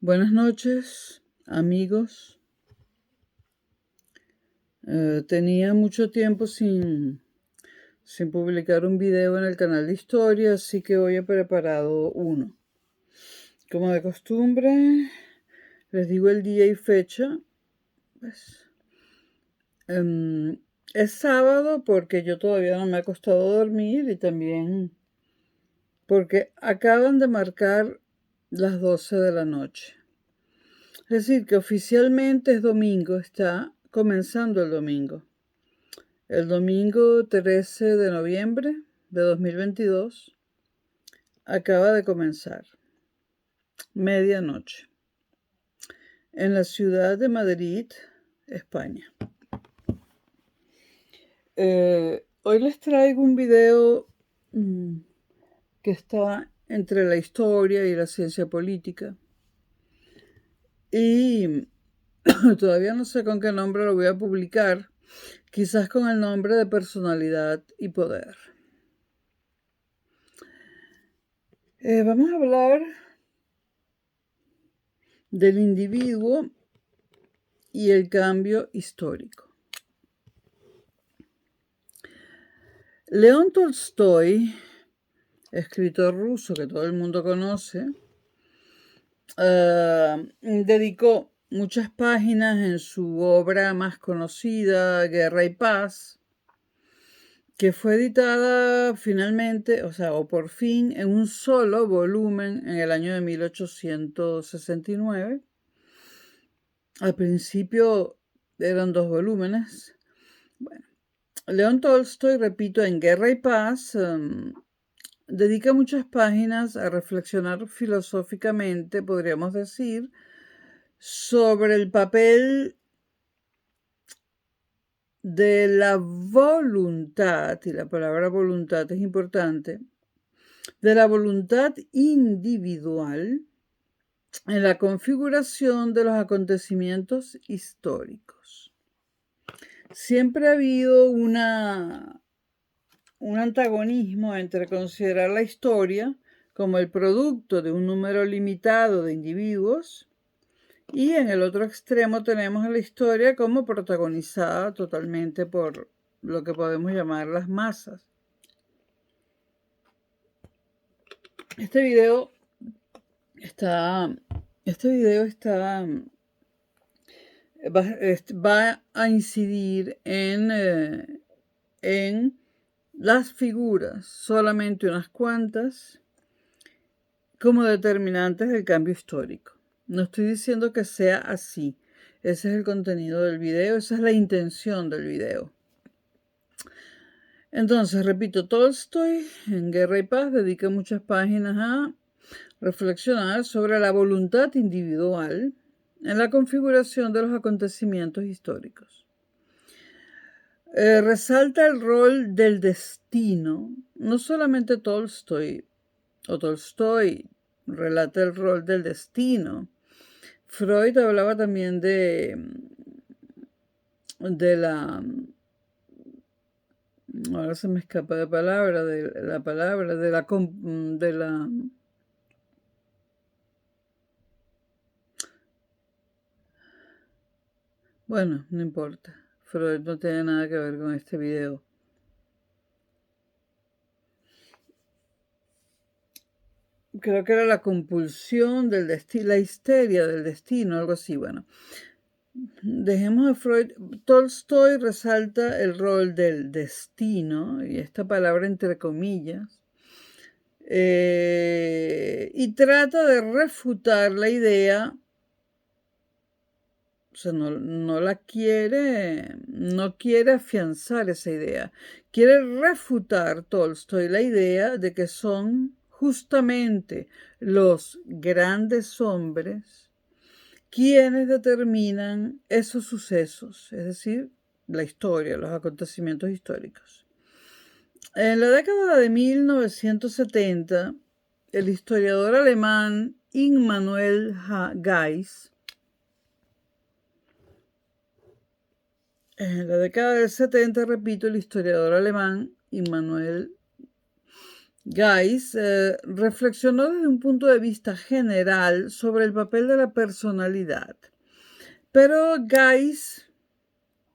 Buenas noches, amigos. Tenía mucho tiempo sin publicar un video en el canal de historia, así que hoy he preparado uno. Como de costumbre, les digo el día y fecha. Pues, es sábado porque yo todavía no me he acostado a dormir y también porque acaban de marcar las 12 de la noche. Es decir, que oficialmente es domingo, está comenzando el domingo. El domingo 13 de noviembre de 2022 acaba de comenzar, medianoche, en la ciudad de Madrid, España. Hoy les traigo un video que está entre la historia y la ciencia política. Y todavía no sé con qué nombre lo voy a publicar, quizás con el nombre de Personalidad y Poder. Vamos a hablar del individuo y el cambio histórico. León Tolstoy, escritor ruso que todo el mundo conoce, dedicó muchas páginas en su obra más conocida, Guerra y Paz, que fue editada finalmente, o por fin, en un solo volumen en el año de 1869. Al principio eran 2 volúmenes. Bueno, León Tolstoy, repito, en Guerra y Paz, dedica muchas páginas a reflexionar filosóficamente, podríamos decir, sobre el papel de la voluntad, y la palabra voluntad es importante, de la voluntad individual en la configuración de los acontecimientos históricos. Siempre ha habido un antagonismo entre considerar la historia como el producto de un número limitado de individuos y en el otro extremo tenemos a la historia como protagonizada totalmente por lo que podemos llamar las masas. Este video va a incidir en las figuras, solamente unas cuantas, como determinantes del cambio histórico. No estoy diciendo que sea así. Ese es el contenido del video, esa es la intención del video. Entonces, repito, Tolstoy en Guerra y Paz dedica muchas páginas a reflexionar sobre la voluntad individual en la configuración de los acontecimientos históricos. Resalta el rol del destino. No solamente Tolstoy relata el rol del destino. Freud hablaba también de la... Ahora se me escapa la palabra, Bueno, no importa. Freud no tiene nada que ver con este video. Creo que era la compulsión del destino, la histeria del destino, algo así. Bueno, dejemos a Freud. Tolstoy resalta el rol del destino, y esta palabra entre comillas, y trata de refutar la idea. O sea, no quiere afianzar esa idea. Quiere refutar Tolstoy la idea de que son justamente los grandes hombres quienes determinan esos sucesos, es decir, la historia, los acontecimientos históricos. En la década de 1970, el historiador alemán Immanuel Geiss, en la década del 70, repito, el historiador alemán Immanuel Geiss reflexionó desde un punto de vista general sobre el papel de la personalidad. Pero Geiss,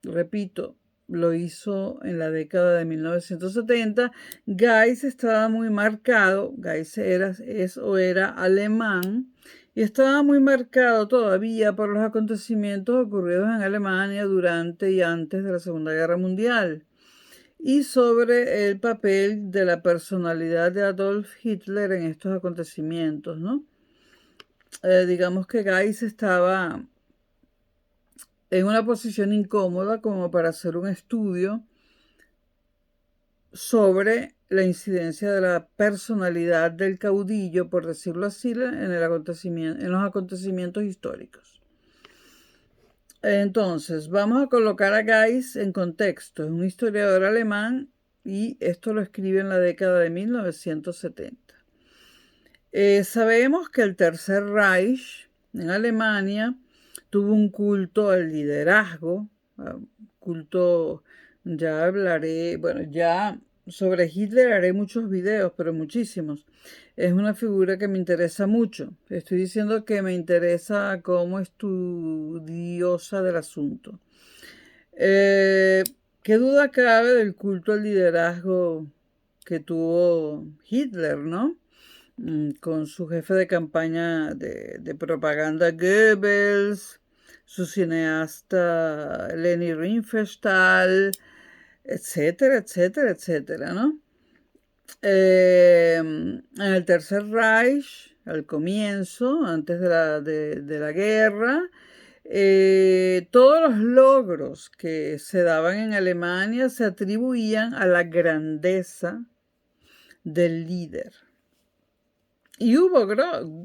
repito, lo hizo en la década de 1970. Geiss estaba muy marcado, Geiss era alemán, y estaba muy marcado todavía por los acontecimientos ocurridos en Alemania durante y antes de la Segunda Guerra Mundial, y sobre el papel de la personalidad de Adolf Hitler en estos acontecimientos, ¿no? Digamos que Geiss estaba en una posición incómoda como para hacer un estudio sobre la incidencia de la personalidad del caudillo, por decirlo así, en los acontecimientos históricos. Entonces, vamos a colocar a Geiss en contexto. Es un historiador alemán y esto lo escribe en la década de 1970. Sabemos que el Tercer Reich en Alemania tuvo un culto al liderazgo, culto, ya hablaré, bueno, ya sobre Hitler haré muchos videos, pero muchísimos. Es una figura que me interesa mucho. Estoy diciendo que me interesa como estudiosa del asunto. ¿Qué duda cabe del culto al liderazgo que tuvo Hitler, ¿no? Con su jefe de campaña de propaganda Goebbels, su cineasta Leni Riefenstahl, etcétera, etcétera, etcétera, ¿no? En el Tercer Reich, al comienzo, antes de la guerra, todos los logros que se daban en Alemania se atribuían a la grandeza del líder. Y hubo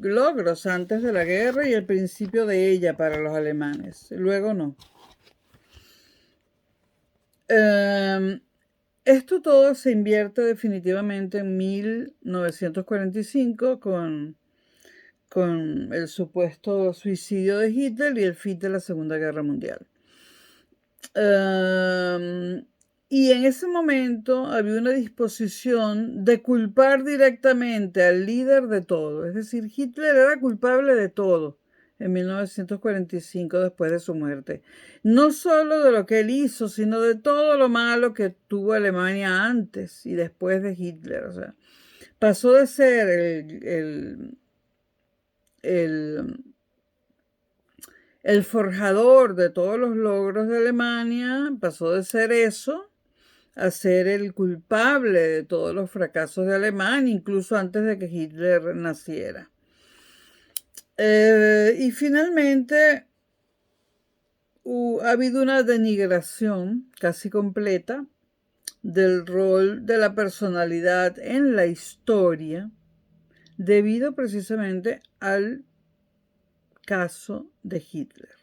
logros antes de la guerra y el principio de ella para los alemanes. Luego no. Esto todo se invierte definitivamente en 1945 con el supuesto suicidio de Hitler y el fin de la Segunda Guerra Mundial. Y en ese momento había una disposición de culpar directamente al líder de todo. Es decir, Hitler era culpable de todo en 1945 después de su muerte. No solo de lo que él hizo, sino de todo lo malo que tuvo Alemania antes y después de Hitler. O sea, pasó de ser el forjador de todos los logros de Alemania, pasó de ser eso a ser el culpable de todos los fracasos de Alemania, incluso antes de que Hitler naciera. Y finalmente ha habido una denigración casi completa del rol de la personalidad en la historia, debido precisamente al caso de Hitler.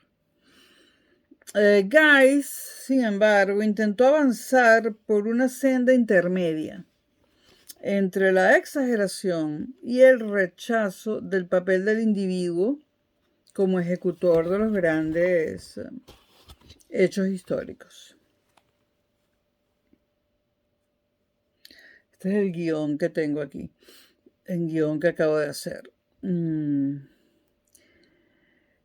Geiss, sin embargo, intentó avanzar por una senda intermedia entre la exageración y el rechazo del papel del individuo como ejecutor de los grandes hechos históricos. Este es el guión que tengo aquí, el guión que acabo de hacer.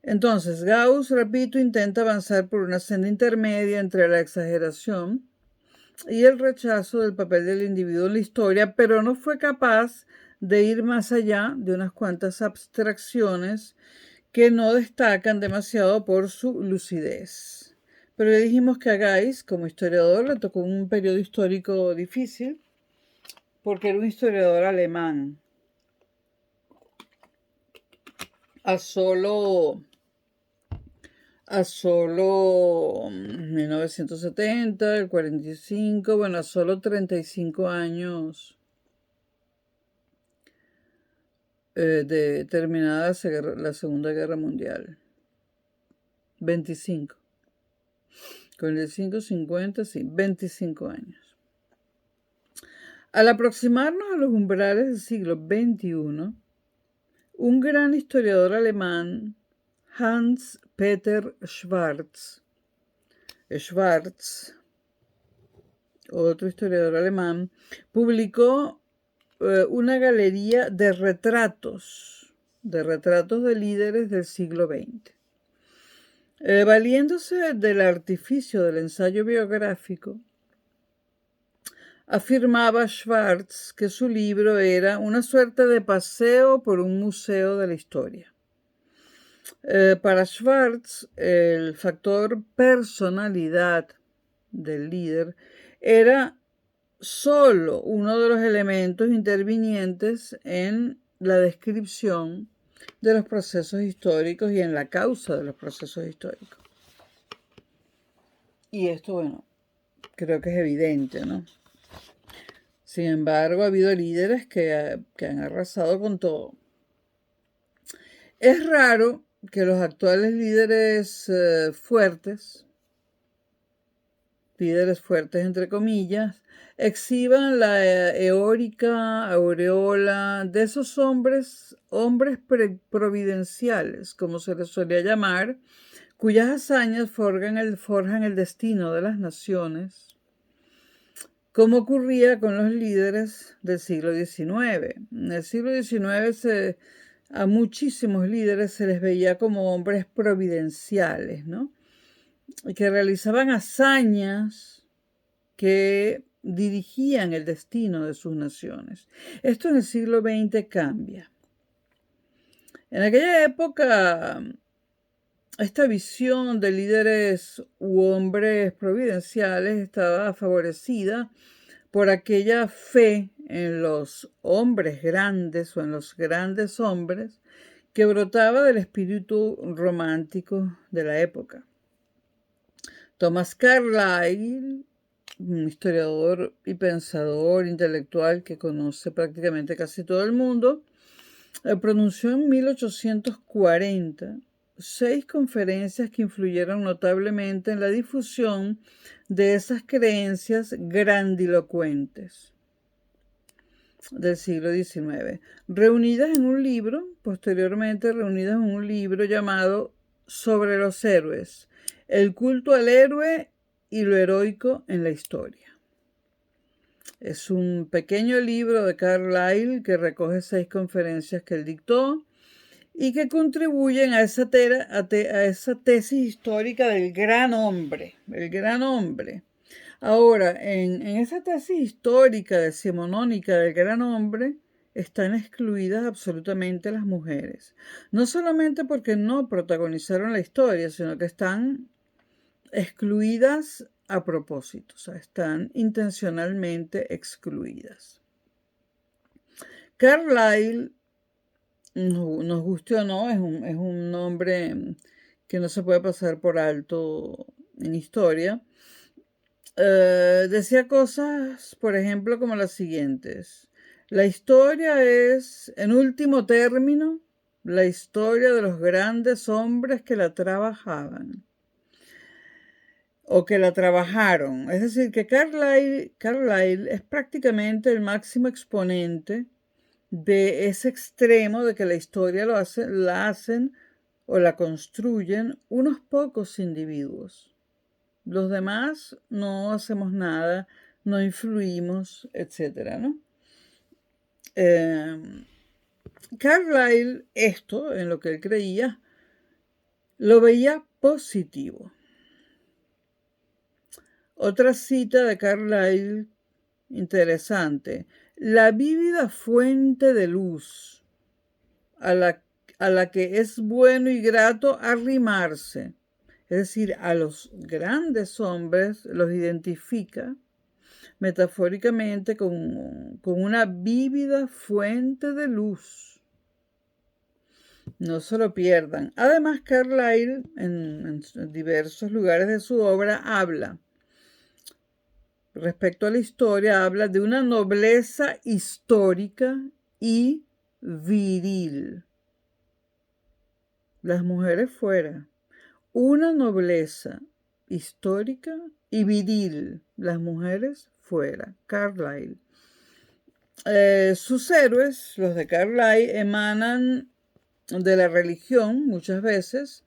Entonces, Gauss, repito, intenta avanzar por una senda intermedia entre la exageración y el rechazo del papel del individuo en la historia, pero no fue capaz de ir más allá de unas cuantas abstracciones que no destacan demasiado por su lucidez. Pero le dijimos que a Geiss, como historiador, le tocó un periodo histórico difícil, porque era un historiador alemán. A solo 1970, el 45, bueno, a solo 35 años de terminada la Segunda Guerra Mundial. 25. 45, 50, sí, 25 años. Al aproximarnos a los umbrales del siglo XXI, un gran historiador alemán, Hans Peter Schwarz, otro historiador alemán, publicó una galería de retratos de líderes del siglo XX. Valiéndose del artificio del ensayo biográfico, afirmaba Schwartz que su libro era una suerte de paseo por un museo de la historia. Para Schwartz, el factor personalidad del líder era solo uno de los elementos intervinientes en la descripción de los procesos históricos y en la causa de los procesos históricos. Y esto, bueno, creo que es evidente, ¿no? Sin embargo, ha habido líderes que han arrasado con todo. Es raro que los actuales líderes fuertes entre comillas, exhiban la eórica aureola de esos hombres providenciales, como se les solía llamar, cuyas hazañas forjan el destino de las naciones, como ocurría con los líderes del siglo XIX. En el siglo XIX a muchísimos líderes se les veía como hombres providenciales, ¿no? Que realizaban hazañas que dirigían el destino de sus naciones. Esto en el siglo XX cambia. En aquella época, esta visión de líderes u hombres providenciales estaba favorecida por aquella fe en los hombres grandes o en los grandes hombres que brotaba del espíritu romántico de la época. Thomas Carlyle, un historiador y pensador intelectual que conoce prácticamente casi todo el mundo, pronunció en 1840 6 conferencias que influyeron notablemente en la difusión de esas creencias grandilocuentes del siglo XIX, posteriormente reunidas en un libro llamado Sobre los héroes, el culto al héroe y lo heroico en la historia. Es un pequeño libro de Carlyle que recoge 6 conferencias que él dictó y que contribuyen a esa tesis histórica del gran hombre, el gran hombre. Ahora, en esa tesis histórica decimonónica del gran hombre, están excluidas absolutamente las mujeres. No solamente porque no protagonizaron la historia, sino que están excluidas a propósito, o sea, están intencionalmente excluidas. Carlyle, nos guste o no, es un nombre que no se puede pasar por alto en historia. Decía cosas, por ejemplo, como las siguientes. La historia es, en último término, la historia de los grandes hombres que la trabajaban o que la trabajaron. Es decir, que Carlyle es prácticamente el máximo exponente de ese extremo de que la historia la hacen o la construyen unos pocos individuos. Los demás no hacemos nada, no influimos, etc., ¿no? Carlyle, esto, en lo que él creía, lo veía positivo. Otra cita de Carlyle interesante. La vívida fuente de luz a la que es bueno y grato arrimarse, es decir, a los grandes hombres los identifica metafóricamente con una vívida fuente de luz. No se lo pierdan. Además, Carlyle, en diversos lugares de su obra, respecto a la historia, habla de una nobleza histórica y viril. Las mujeres fuera. Una nobleza histórica y viril. Las mujeres fuera. Carlyle. Sus héroes, los de Carlyle, emanan de la religión muchas veces.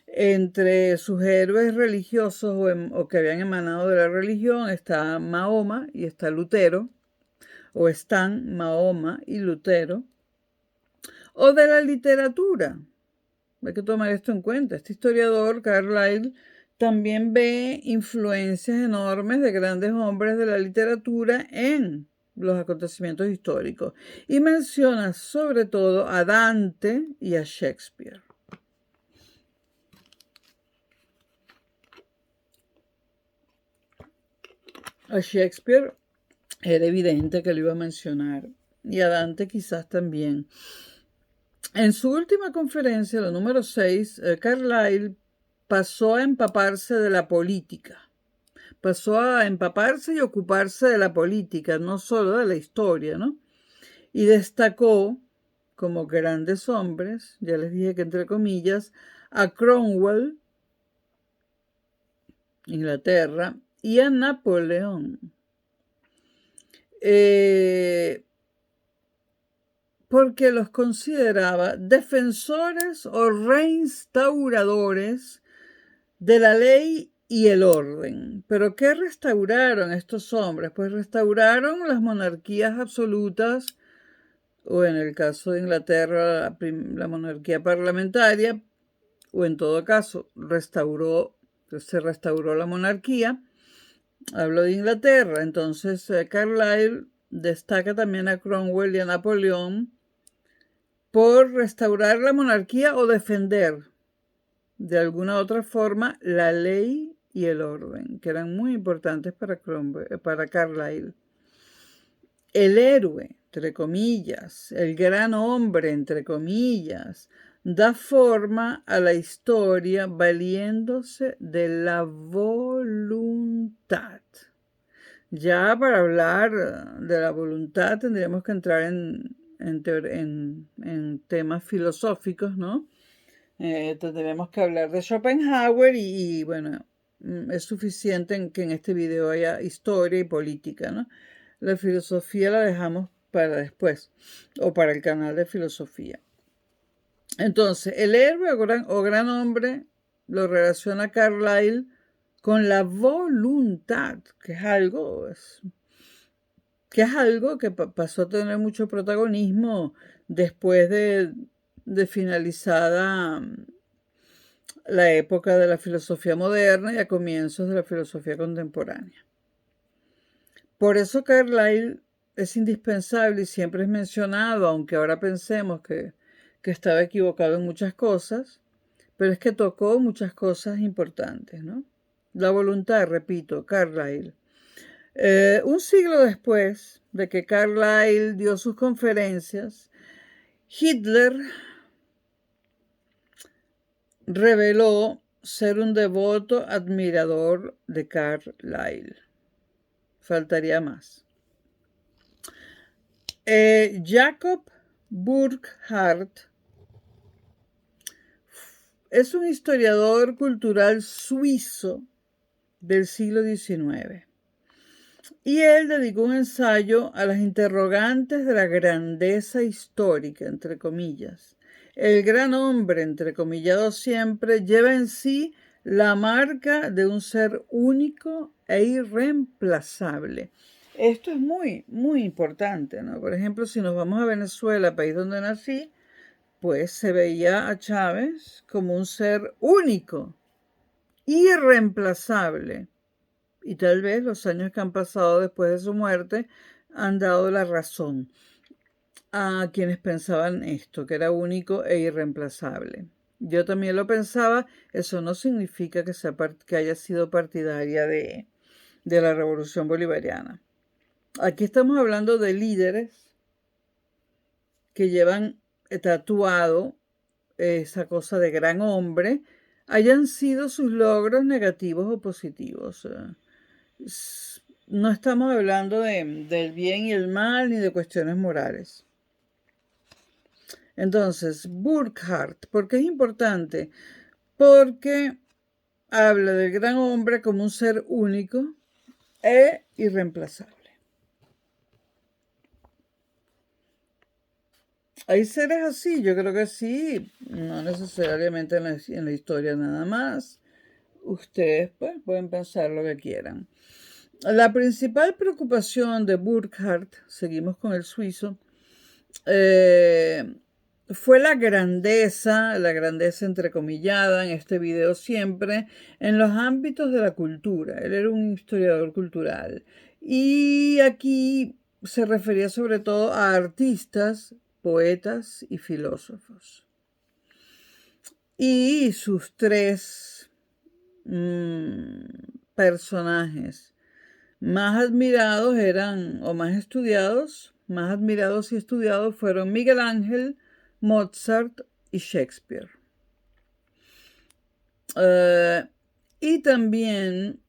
Entre sus héroes religiosos o que habían emanado de la religión está Mahoma y está Lutero. o están Mahoma y Lutero, o de la literatura. Hay que tomar esto en cuenta. Este historiador, Carlyle, también ve influencias enormes de grandes hombres de la literatura en los acontecimientos históricos y menciona sobre todo a Dante y a Shakespeare. A Shakespeare era evidente que lo iba a mencionar y a Dante quizás también. En su última conferencia, la número 6, Carlyle pasó a empaparse de la política. Pasó a empaparse y ocuparse de la política, no solo de la historia, ¿no? Y destacó como grandes hombres, ya les dije que entre comillas, a Cromwell, Inglaterra, y a Napoleón. Porque los consideraba defensores o reinstauradores de la ley y el orden. ¿Pero qué restauraron estos hombres? Pues restauraron las monarquías absolutas, o en el caso de Inglaterra, la monarquía parlamentaria, o en todo caso, se restauró la monarquía. Hablo de Inglaterra. Entonces, Carlyle destaca también a Cromwell y a Napoleón por restaurar la monarquía o defender de alguna otra forma la ley y el orden, que eran muy importantes para Carlyle. El héroe, entre comillas, el gran hombre, entre comillas, da forma a la historia valiéndose de la voluntad. Ya para hablar de la voluntad tendríamos que entrar en temas filosóficos, ¿no? Tendremos que hablar de Schopenhauer y bueno, es suficiente en que en este video haya historia y política, ¿no? La filosofía la dejamos para después o para el canal de filosofía. Entonces, el héroe o gran hombre lo relaciona Carlyle con la voluntad, que es algo que pasó a tener mucho protagonismo después de finalizada la época de la filosofía moderna y a comienzos de la filosofía contemporánea. Por eso Carlyle es indispensable y siempre es mencionado, aunque ahora pensemos que estaba equivocado en muchas cosas, pero es que tocó muchas cosas importantes, ¿no? La voluntad, repito, Carlyle. Un siglo después de que Carlyle dio sus conferencias, Hitler reveló ser un devoto admirador de Carlyle. Faltaría más. Jacob Burckhardt es un historiador cultural suizo del siglo XIX. Y él dedicó un ensayo a las interrogantes de la grandeza histórica, entre comillas. El gran hombre, entrecomillado siempre, lleva en sí la marca de un ser único e irreemplazable. Esto es muy, muy importante, ¿no? Por ejemplo, si nos vamos a Venezuela, país donde nací, pues se veía a Chávez como un ser único, irreemplazable. Y tal vez los años que han pasado después de su muerte han dado la razón a quienes pensaban esto, que era único e irreemplazable. Yo también lo pensaba, eso no significa que haya sido partidaria de la Revolución Bolivariana. Aquí estamos hablando de líderes que llevan tatuado esa cosa de gran hombre, hayan sido sus logros negativos o positivos. No estamos hablando del bien y el mal ni de cuestiones morales. Entonces, Burckhardt, ¿por qué es importante? Porque habla del gran hombre como un ser único e irreemplazable. ¿Hay seres así? Yo creo que sí, no necesariamente en la historia nada más. Ustedes pues, pueden pensar lo que quieran. La principal preocupación de Burckhardt, seguimos con el suizo, fue la grandeza entrecomillada en este video siempre, en los ámbitos de la cultura. Él era un historiador cultural. Y aquí se refería sobre todo a artistas, poetas y filósofos. Y sus tres personajes más admirados eran, o más estudiados, más admirados y estudiados fueron Miguel Ángel, Mozart y Shakespeare. Y también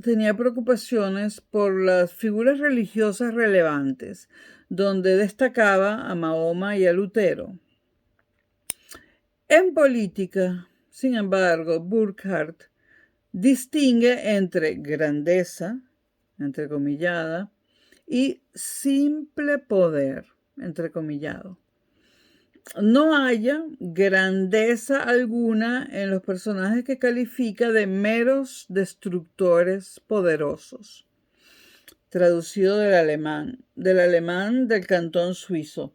tenía preocupaciones por las figuras religiosas relevantes, donde destacaba a Mahoma y a Lutero. En política, sin embargo, Burckhardt distingue entre grandeza, entrecomillada, y simple poder, entrecomillado. No haya grandeza alguna en los personajes que califica de meros destructores poderosos. Traducido del alemán del cantón suizo.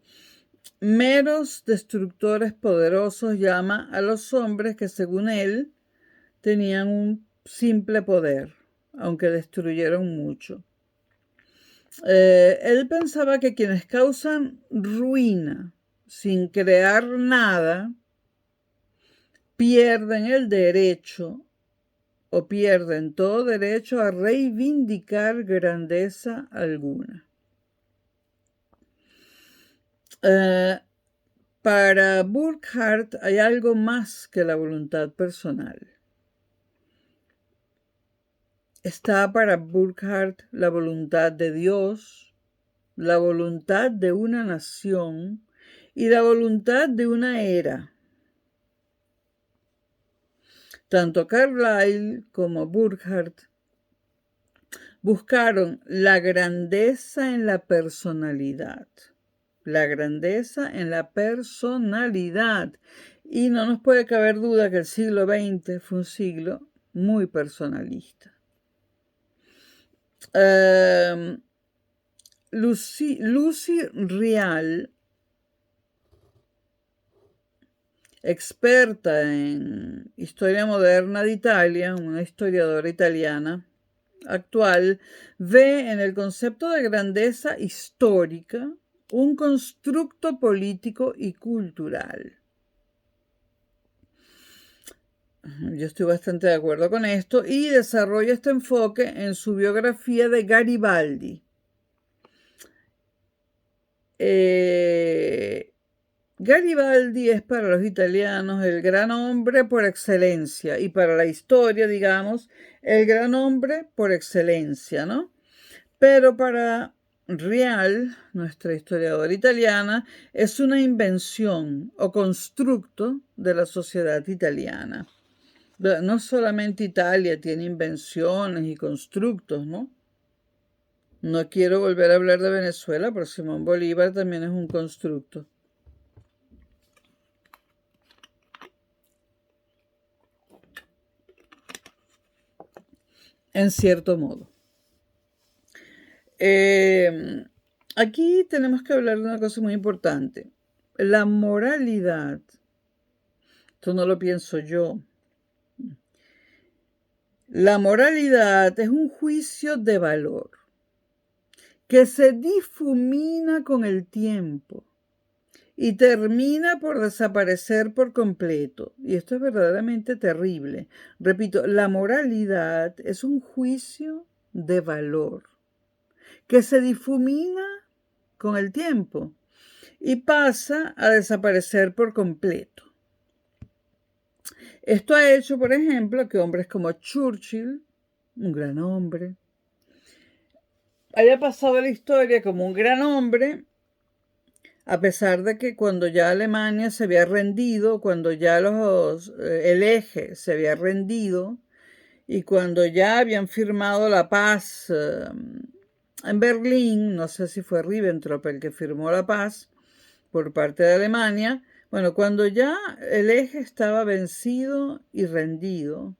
Meros destructores poderosos llama a los hombres que, según él, tenían un simple poder, aunque destruyeron mucho. Él pensaba que quienes causan ruina sin crear nada, pierden el derecho o pierden todo derecho a reivindicar grandeza alguna. Para Burckhardt hay algo más que la voluntad personal. Está para Burckhardt la voluntad de Dios, la voluntad de una nación y la voluntad de una era. Tanto Carlyle como Burckhardt buscaron la grandeza en la personalidad. La grandeza en la personalidad. Y no nos puede caber duda que el siglo XX fue un siglo muy personalista. Lucy Rial, experta en historia moderna de Italia, una historiadora italiana actual, ve en el concepto de grandeza histórica un constructo político y cultural. Yo estoy bastante de acuerdo con esto y desarrolla este enfoque en su biografía de Garibaldi. Garibaldi es para los italianos el gran hombre por excelencia y para la historia, digamos, el gran hombre por excelencia, ¿no? Pero para Rial, nuestra historiadora italiana, es una invención o constructo de la sociedad italiana. No solamente Italia tiene invenciones y constructos, ¿no? No quiero volver a hablar de Venezuela, pero Simón Bolívar también es un constructo. En cierto modo. Aquí tenemos que hablar de una cosa muy importante. La moralidad, esto no lo pienso yo, la moralidad es un juicio de valor que se difumina con el tiempo y termina por desaparecer por completo. Y esto es verdaderamente terrible. Repito, la moralidad es un juicio de valor que se difumina con el tiempo y pasa a desaparecer por completo. Esto ha hecho, por ejemplo, que hombres como Churchill, un gran hombre, haya pasado a la historia como un gran hombre, a pesar de que cuando ya Alemania se había rendido, cuando ya el eje se había rendido y cuando ya habían firmado la paz en Berlín, no sé si fue Ribbentrop el que firmó la paz por parte de Alemania, bueno, cuando ya el eje estaba vencido y rendido,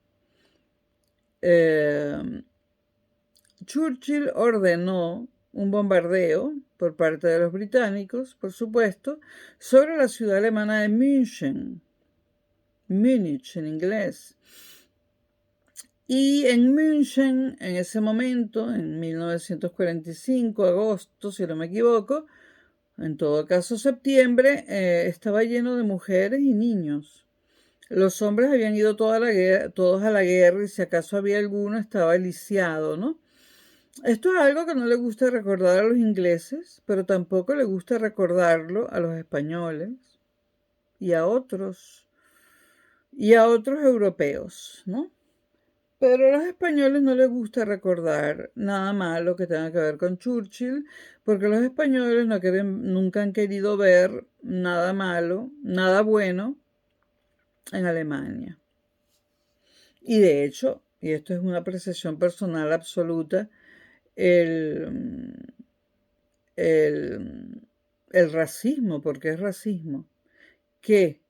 Churchill ordenó un bombardeo por parte de los británicos, por supuesto, sobre la ciudad alemana de München, Múnich en inglés. Y en München, en ese momento, en 1945, agosto, si no me equivoco, en todo caso septiembre, estaba lleno de mujeres y niños. Los hombres habían ido todos a la guerra y si acaso había alguno estaba lisiado, ¿no? Esto es algo que no le gusta recordar a los ingleses, pero tampoco le gusta recordarlo a los españoles y a otros europeos, ¿no? Pero a los españoles no les gusta recordar nada malo que tenga que ver con Churchill, porque los españoles nunca han querido ver nada malo, nada bueno en Alemania. Y de hecho, y esto es una apreciación personal absoluta, el racismo, porque es racismo, que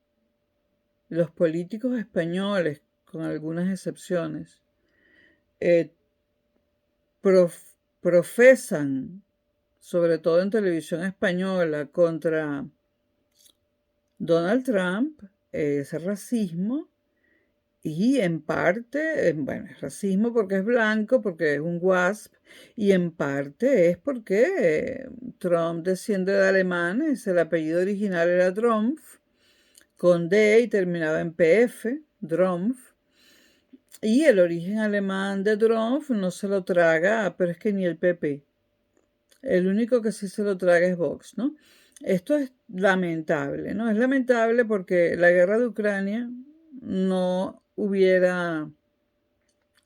los políticos españoles, con algunas excepciones, profesan, sobre todo en televisión española, contra Donald Trump, ese racismo, y en parte, bueno, es racismo porque es blanco, porque es un WASP, y en parte es porque Trump desciende de alemanes, el apellido original era Trumpf, con D y terminaba en PF, Drumpf, y el origen alemán de Drumpf no se lo traga, pero es que ni el PP. El único que sí se lo traga es Vox, ¿no? Esto es lamentable, ¿no? Es lamentable porque la guerra de Ucrania no hubiera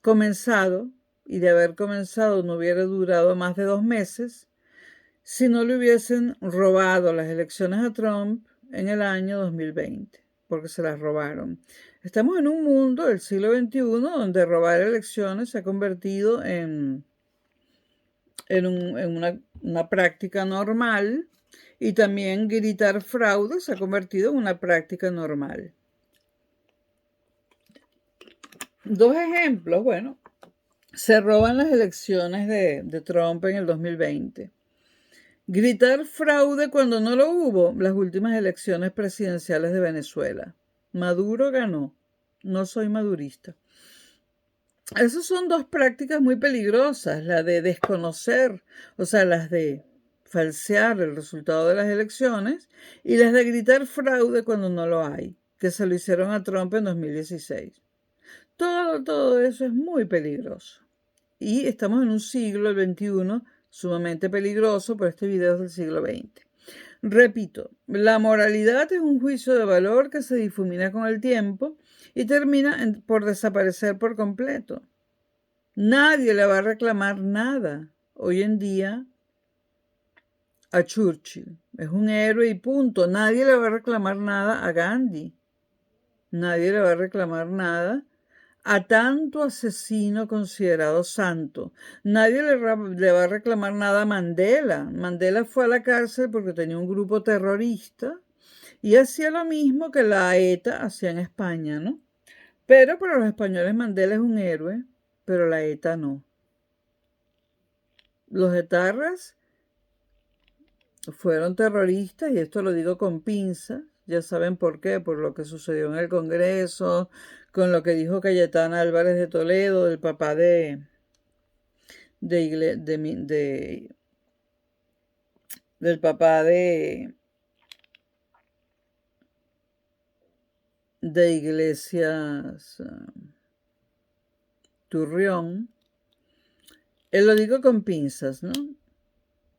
comenzado, y de haber comenzado no hubiera durado más de 2 meses, si no le hubiesen robado las elecciones a Trump en el año 2020, porque se las robaron. Estamos en un mundo del siglo XXI donde robar elecciones se ha convertido en una práctica normal, y también gritar fraude se ha convertido en una práctica normal. Dos ejemplos, bueno, se roban las elecciones de Trump en el 2020. Gritar fraude cuando no lo hubo, las últimas elecciones presidenciales de Venezuela. Maduro ganó. No soy madurista. Esas son dos prácticas muy peligrosas, la de desconocer, o sea, las de falsear el resultado de las elecciones, y las de gritar fraude cuando no lo hay, que se lo hicieron a Trump en 2016. Todo eso es muy peligroso. Y estamos en un siglo, el XXI, sumamente peligroso, pero este video es del siglo XX. Repito, la moralidad es un juicio de valor que se difumina con el tiempo y termina por desaparecer por completo. Nadie le va a reclamar nada hoy en día a Churchill. Es un héroe y punto. Nadie le va a reclamar nada a Gandhi. Nadie le va a reclamar nada a tanto asesino considerado santo. Nadie le va a reclamar nada a Mandela. Mandela fue a la cárcel porque tenía un grupo terrorista y hacía lo mismo que la ETA hacía en España, ¿no? Pero para los españoles Mandela es un héroe, pero la ETA no. Los etarras fueron terroristas, y esto lo digo con pinzas, ya saben por qué, por lo que sucedió en el Congreso, con lo que dijo Cayetana Álvarez de Toledo, del papá del papá de Iglesias Turrión. Lo digo con pinzas, ¿no?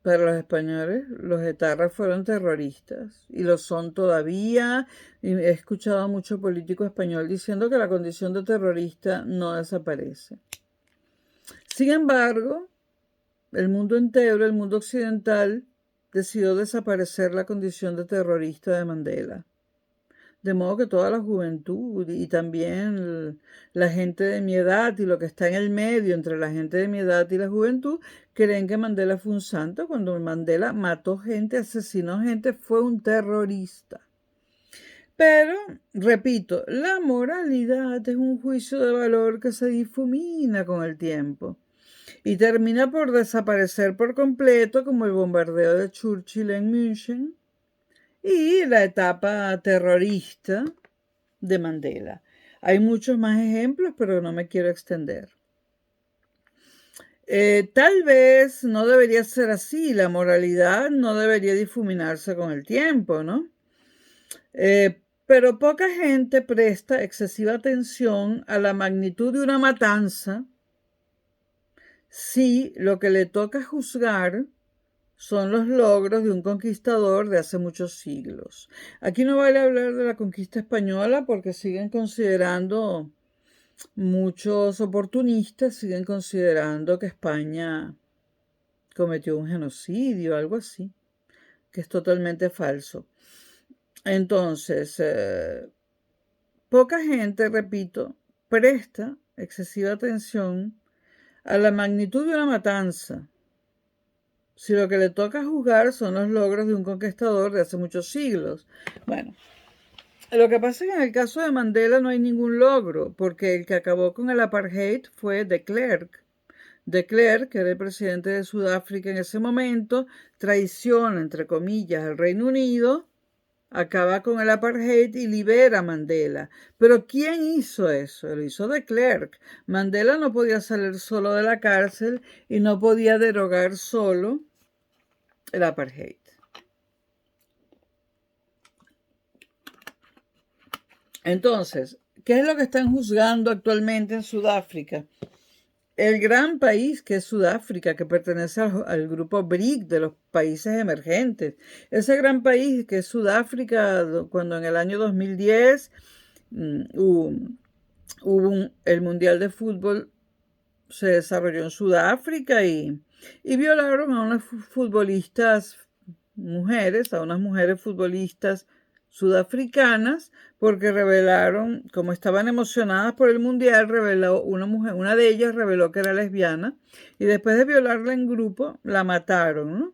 Para los españoles, los etarras fueron terroristas y lo son todavía. Y he escuchado a mucho político español diciendo que la condición de terrorista no desaparece. Sin embargo, el mundo entero, el mundo occidental, decidió desaparecer la condición de terrorista de Mandela. De modo que toda la juventud y también la gente de mi edad y lo que está en el medio entre la gente de mi edad y la juventud creen que Mandela fue un santo, cuando Mandela mató gente, asesinó gente, fue un terrorista. Pero, repito, la moralidad es un juicio de valor que se difumina con el tiempo. y termina por desaparecer por completo, como el bombardeo de Churchill en München y la etapa terrorista de Mandela. Hay muchos más ejemplos, pero no me quiero extender. Tal vez no debería ser así, la moralidad no debería difuminarse con el tiempo, ¿no? Pero poca gente presta excesiva atención a la magnitud de una matanza si lo que le toca juzgar son los logros de un conquistador de hace muchos siglos. Aquí no vale hablar de la conquista española porque siguen considerando, muchos oportunistas siguen considerando que España cometió un genocidio, algo así, que es totalmente falso. Entonces, poca gente, repito, presta excesiva atención a la magnitud de una matanza si lo que le toca juzgar son los logros de un conquistador de hace muchos siglos. Bueno, lo que pasa es que en el caso de Mandela no hay ningún logro, porque el que acabó con el apartheid fue de Klerk. De Klerk, que era el presidente de Sudáfrica en ese momento, traiciona, entre comillas, al Reino Unido, acaba con el apartheid y libera a Mandela. Pero ¿quién hizo eso? Lo hizo de Klerk. Mandela no podía salir solo de la cárcel y no podía derogar solo el apartheid. Entonces, ¿qué es lo que están juzgando actualmente en Sudáfrica? El gran país que es Sudáfrica, que pertenece al grupo BRIC de los países emergentes. Ese gran país que es Sudáfrica, cuando en el año 2010 hubo el Mundial de Fútbol, se desarrolló en Sudáfrica y violaron a unas futbolistas mujeres, a unas mujeres futbolistas sudafricanas, porque revelaron, como estaban emocionadas por el mundial, reveló una de ellas reveló que era lesbiana, y después de violarla en grupo, la mataron, ¿no?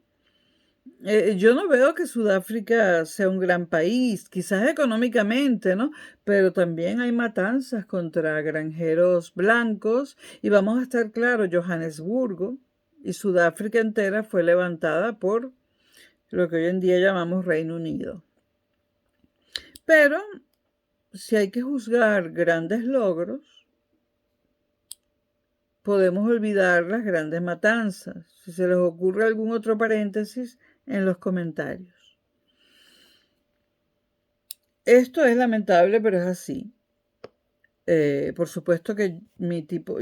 Yo no veo que Sudáfrica sea un gran país, quizás económicamente, ¿no? Pero también hay matanzas contra granjeros blancos, y vamos a estar claros, Johannesburgo y Sudáfrica entera fue levantada por lo que hoy en día llamamos Reino Unido. Pero si hay que juzgar grandes logros, podemos olvidar las grandes matanzas. Si se les ocurre algún otro paréntesis, en los comentarios. Esto es lamentable, pero es así. Por supuesto que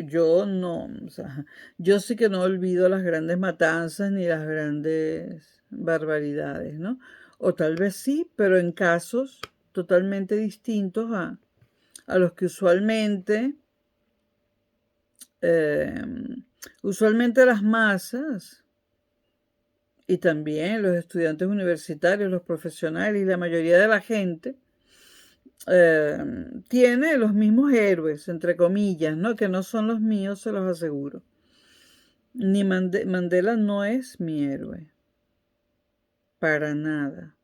yo no, o sea, yo sí que no olvido las grandes matanzas ni las grandes barbaridades, ¿no? O tal vez sí, pero en casos totalmente distintos a los que usualmente las masas y también los estudiantes universitarios, los profesionales y la mayoría de la gente tiene los mismos héroes, entre comillas, ¿no? Que no son los míos, se los aseguro. Ni Mandela no es mi héroe. Para nada.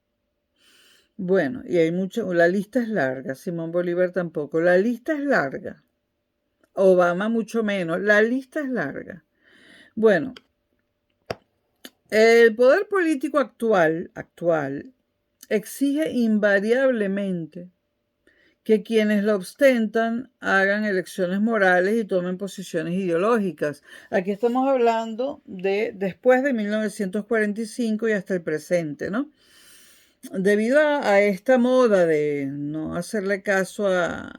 Bueno, y hay mucho, la lista es larga, Simón Bolívar tampoco. La lista es larga. Obama mucho menos. La lista es larga. Bueno, el poder político actual exige invariablemente que quienes lo ostentan hagan elecciones morales y tomen posiciones ideológicas. Aquí estamos hablando de después de 1945 y hasta el presente, ¿no? Debido a esta moda de no hacerle caso a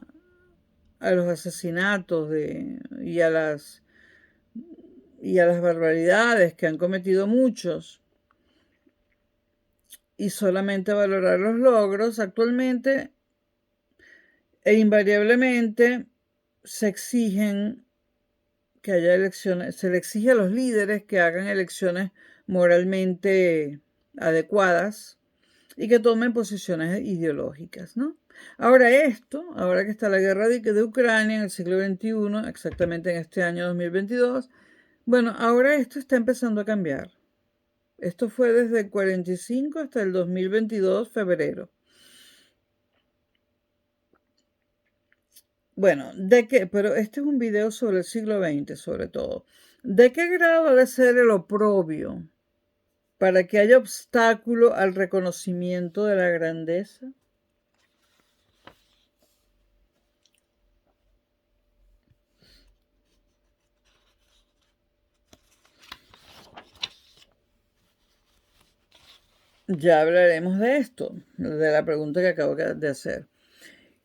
los asesinatos y a las barbaridades que han cometido muchos y solamente valorar los logros, actualmente e invariablemente se exigen que haya elecciones, se le exige a los líderes que hagan elecciones moralmente adecuadas y que tomen posiciones ideológicas, ¿no? Ahora que está la guerra de Ucrania en el siglo XXI, exactamente en este año 2022, bueno, ahora esto está empezando a cambiar. Esto fue desde el 45 hasta el 2022, febrero. Bueno, pero este es un video sobre el siglo XX, sobre todo. ¿De qué grado debe ser el oprobio para que haya obstáculo al reconocimiento de la grandeza? Ya hablaremos de esto, de la pregunta que acabo de hacer.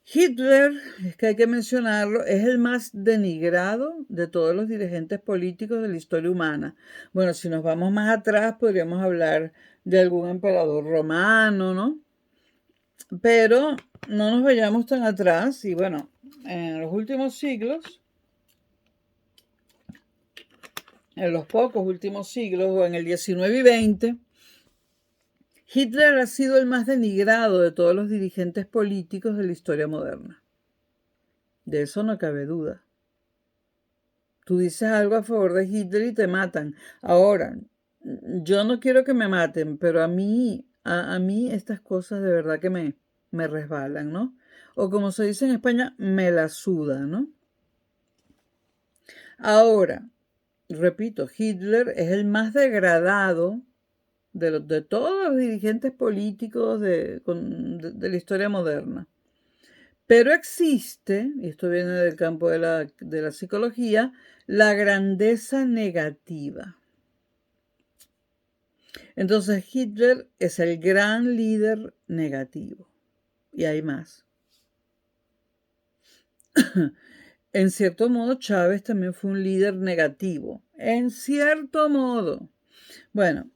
Hitler, es que hay que mencionarlo, es el más denigrado de todos los dirigentes políticos de la historia humana. Bueno, si nos vamos más atrás, podríamos hablar de algún emperador romano, ¿no? Pero no nos vayamos tan atrás y bueno, en los últimos siglos, en los pocos últimos siglos, o en el 19 y 20, Hitler ha sido el más denigrado de todos los dirigentes políticos de la historia moderna. De eso no cabe duda. Tú dices algo a favor de Hitler y te matan. Ahora, yo no quiero que me maten, pero a mí estas cosas de verdad que me resbalan, ¿no? O como se dice en España, me la suda, ¿no? Ahora, repito, Hitler es el más degradado de todos los dirigentes políticos de la historia moderna. Pero existe, y esto viene del campo de la psicología, la grandeza negativa. Entonces Hitler es el gran líder negativo. Y hay más. En cierto modo, Chávez también fue un líder negativo. En cierto modo. Bueno,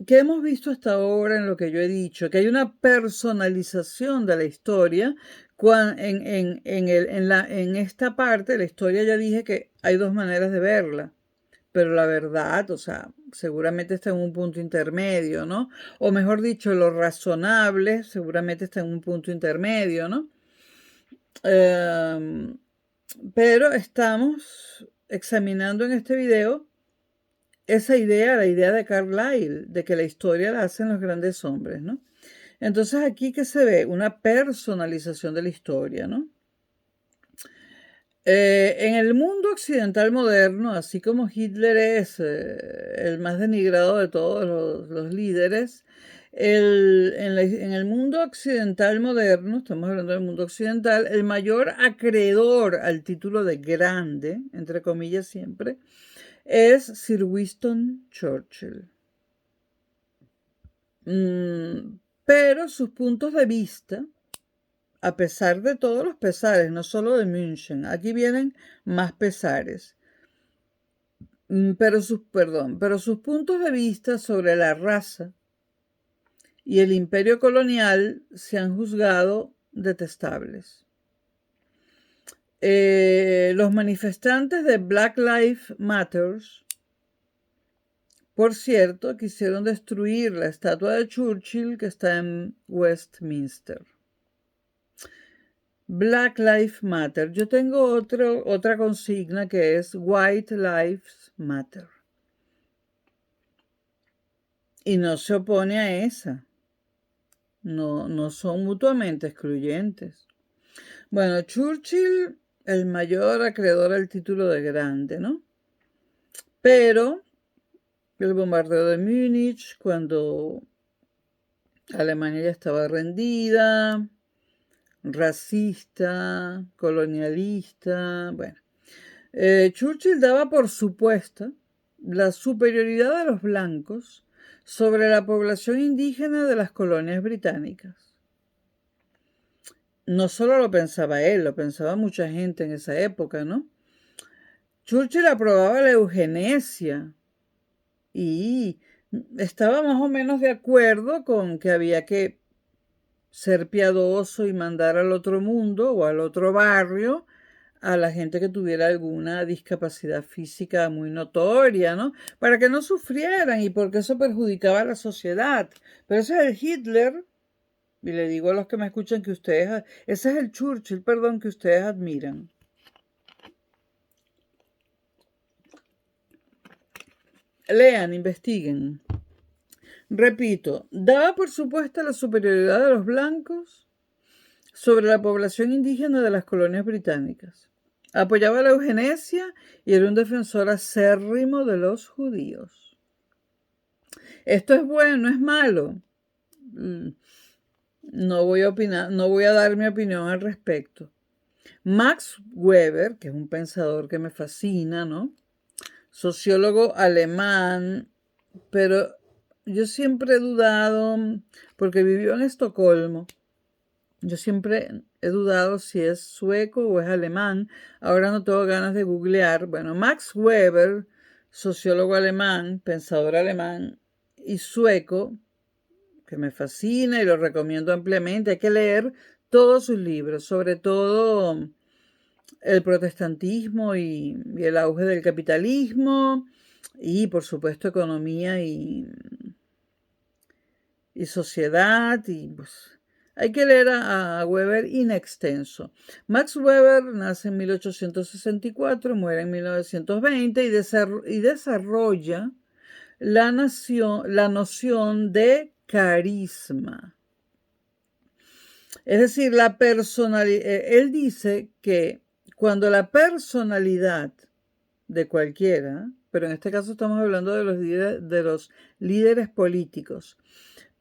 ¿qué hemos visto hasta ahora en lo que yo he dicho? Que hay una personalización de la historia. En esta parte de la historia ya dije que hay dos maneras de verla, pero la verdad, o sea, seguramente está en un punto intermedio, ¿no? O mejor dicho, lo razonable seguramente está en un punto intermedio, ¿no? Pero estamos examinando en este video esa idea, la idea de Carlyle, de que la historia la hacen los grandes hombres, ¿no? Entonces aquí que se ve una personalización de la historia, ¿no? En el mundo occidental moderno, así como Hitler es el más denigrado de todos los líderes, en el mundo occidental moderno, estamos hablando del mundo occidental, el mayor acreedor al título de grande, entre comillas siempre, es Sir Winston Churchill. Pero sus puntos de vista, a pesar de todos los pesares, no solo de München, aquí vienen más pesares, pero sus puntos de vista sobre la raza y el imperio colonial se han juzgado detestables. Los manifestantes de Black Lives Matter, por cierto, quisieron destruir la estatua de Churchill que está en Westminster. Black Lives Matter. Yo tengo otra consigna que es White Lives Matter. Y no se opone a esa. No son mutuamente excluyentes. Bueno, Churchill, el mayor acreedor al título de grande, ¿no? Pero el bombardeo de Múnich, cuando Alemania ya estaba rendida, racista, colonialista, bueno. Churchill daba por supuesta la superioridad de los blancos sobre la población indígena de las colonias británicas. No solo lo pensaba él, lo pensaba mucha gente en esa época, ¿no? Churchill aprobaba la eugenesia y estaba más o menos de acuerdo con que había que ser piadoso y mandar al otro mundo o al otro barrio a la gente que tuviera alguna discapacidad física muy notoria, ¿no? Para que no sufrieran y porque eso perjudicaba a la sociedad. Pero ese es el Hitler, y le digo a los que me escuchan que ese es el Churchill, perdón, que ustedes admiran. Lean, investiguen. Repito, daba por supuesta la superioridad de los blancos sobre la población indígena de las colonias británicas. Apoyaba la eugenesia y era un defensor acérrimo de los judíos. ¿Esto es bueno, es malo? No voy a opinar, no voy a dar mi opinión al respecto. Max Weber, que es un pensador que me fascina, ¿no? Sociólogo alemán, pero yo siempre he dudado, porque vivió en Estocolmo, yo siempre he dudado si es sueco o es alemán. Ahora no tengo ganas de googlear. Bueno, Max Weber, sociólogo alemán, pensador alemán y sueco, que me fascina y lo recomiendo ampliamente. Hay que leer todos sus libros, sobre todo el protestantismo y el auge del capitalismo y, por supuesto, economía y sociedad. Y pues hay que leer a Weber in extenso. Max Weber nace en 1864, muere en 1920 y desarrolla la noción de carisma. Es decir, la personalidad. Él dice que cuando la personalidad de cualquiera, pero en este caso estamos hablando de los líderes políticos,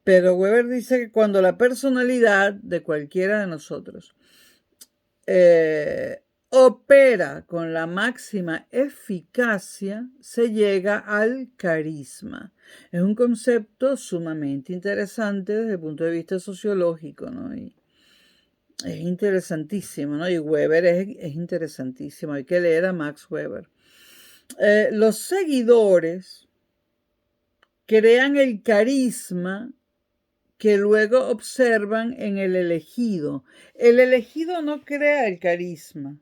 pero Weber dice que cuando la personalidad de cualquiera de nosotros opera con la máxima eficacia, se llega al carisma. Es un concepto sumamente interesante desde el punto de vista sociológico, ¿no? Y es interesantísimo, ¿no? Y Weber es interesantísimo. Hay que leer a Max Weber. Los seguidores crean el carisma que luego observan en el elegido. El elegido no crea el carisma,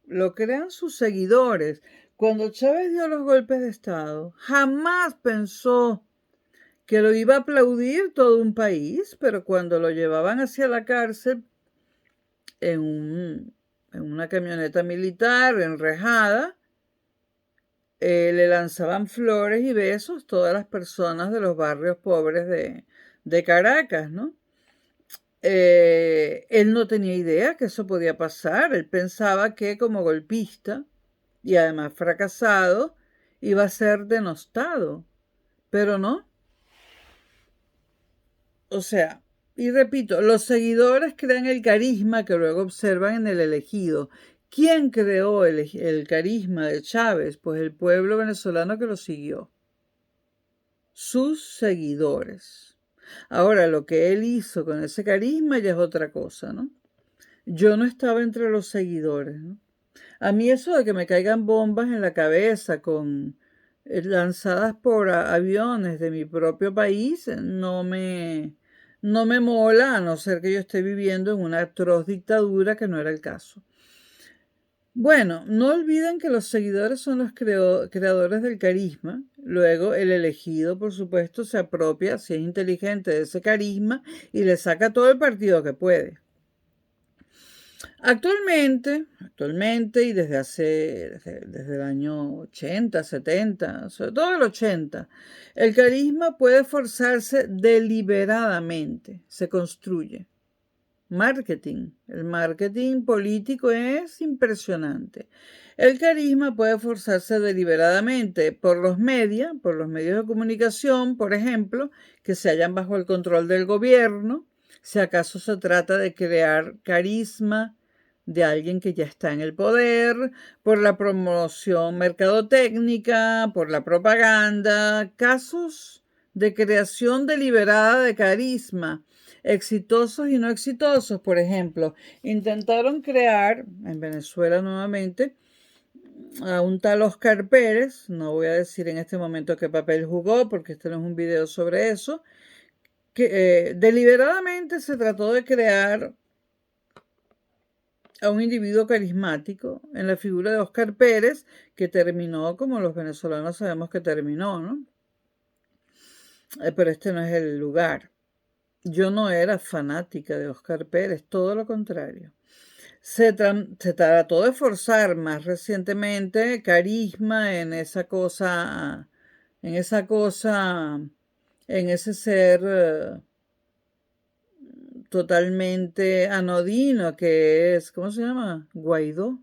lo crean sus seguidores. Cuando Chávez dio los golpes de Estado, jamás pensó que lo iba a aplaudir todo un país, pero cuando lo llevaban hacia la cárcel en una camioneta militar enrejada, le lanzaban flores y besos todas las personas de los barrios pobres de Caracas, ¿no? Él no tenía idea que eso podía pasar. Él pensaba que como golpista y además fracasado iba a ser denostado, pero no. O sea, y repito, los seguidores crean el carisma que luego observan en el elegido. ¿Quién creó el carisma de Chávez? Pues el pueblo venezolano que lo siguió. Sus seguidores. Ahora, lo que él hizo con ese carisma ya es otra cosa, ¿no? Yo no estaba entre los seguidores, ¿no? A mí eso de que me caigan bombas en la cabeza lanzadas por aviones de mi propio país no me mola, a no ser que yo esté viviendo en una atroz dictadura, que no era el caso. Bueno, no olviden que los seguidores son los creadores del carisma. Luego el elegido, por supuesto, se apropia, si es inteligente, de ese carisma y le saca todo el partido que puede. Actualmente y desde el año 80, 70, sobre todo el 80, el carisma puede forzarse deliberadamente, se construye. El marketing político es impresionante. El carisma puede forzarse deliberadamente por los medios de comunicación, por ejemplo, que se hallan bajo el control del gobierno, si acaso se trata de crear carisma de alguien que ya está en el poder, por la promoción mercadotécnica, por la propaganda, casos de creación deliberada de carisma, exitosos y no exitosos. Por ejemplo, intentaron crear en Venezuela nuevamente a un tal Oscar Pérez, no voy a decir en este momento qué papel jugó porque este no es un video sobre eso, que deliberadamente se trató de crear a un individuo carismático en la figura de Oscar Pérez, que terminó como los venezolanos sabemos que terminó, ¿no? Pero este no es el lugar. Yo no era fanática de Oscar Pérez, todo lo contrario. Se trató de forzar más recientemente carisma en ese ser totalmente anodino, que es, ¿cómo se llama? Guaidó.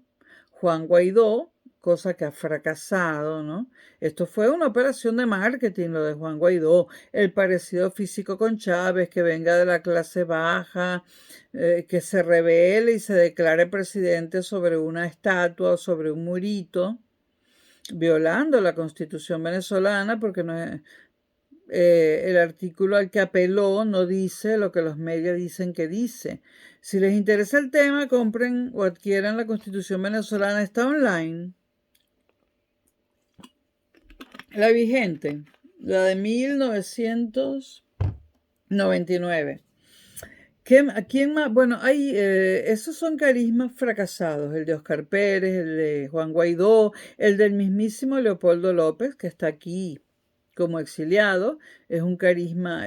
Juan Guaidó, cosa que ha fracasado, ¿no? Esto fue una operación de marketing, lo de Juan Guaidó, el parecido físico con Chávez, que venga de la clase baja, que se rebele y se declare presidente sobre una estatua o sobre un murito, violando la Constitución venezolana, porque no es, el artículo al que apeló no dice lo que los medios dicen que dice. Si les interesa el tema, compren o adquieran la Constitución venezolana, está online. La vigente, la de 1999. ¿A quién más? Bueno, esos son carismas fracasados, el de Oscar Pérez, el de Juan Guaidó, el del mismísimo Leopoldo López, que está aquí como exiliado, es un carisma,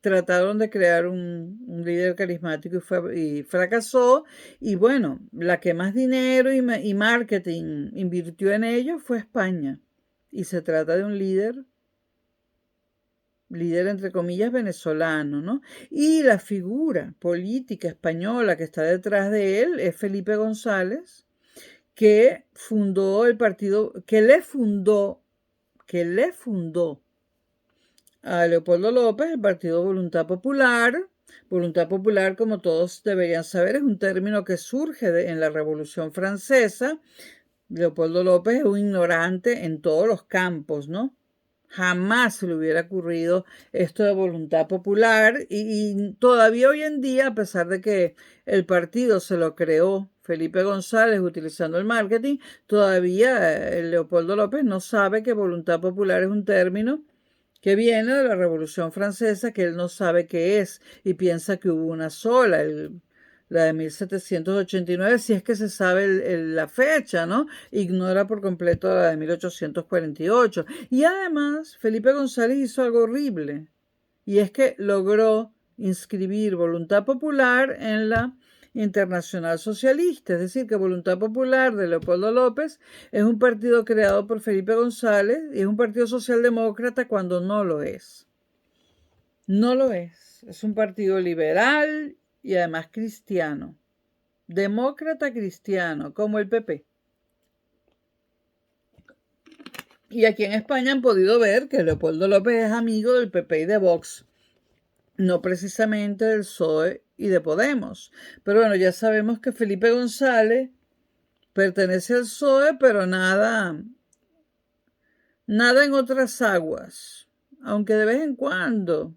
trataron de crear un líder carismático y fracasó, y bueno, la que más dinero y marketing invirtió en ello fue España, y se trata de un líder entre comillas venezolano, ¿no? Y la figura política española que está detrás de él es Felipe González, que fundó el partido, que le fundó a Leopoldo López el partido Voluntad Popular. Voluntad Popular, como todos deberían saber, es un término que surge en la Revolución Francesa. Leopoldo López es un ignorante en todos los campos, ¿no? Jamás se le hubiera ocurrido esto de voluntad popular y todavía hoy en día, a pesar de que el partido se lo creó Felipe González utilizando el marketing, todavía Leopoldo López no sabe que voluntad popular es un término que viene de la Revolución Francesa, que él no sabe qué es y piensa que hubo una sola, la de 1789, si es que se sabe la fecha, ¿no? Ignora por completo la de 1848. Y además, Felipe González hizo algo horrible, y es que logró inscribir Voluntad Popular en la Internacional Socialista, es decir, que Voluntad Popular de Leopoldo López es un partido creado por Felipe González y es un partido socialdemócrata cuando no lo es. No lo es. Es un partido liberal y además cristiano. Demócrata cristiano, como el PP. Y aquí en España han podido ver que Leopoldo López es amigo del PP y de Vox, no precisamente del PSOE y de Podemos. Pero bueno, ya sabemos que Felipe González pertenece al PSOE, pero nada en otras aguas. Aunque de vez en cuando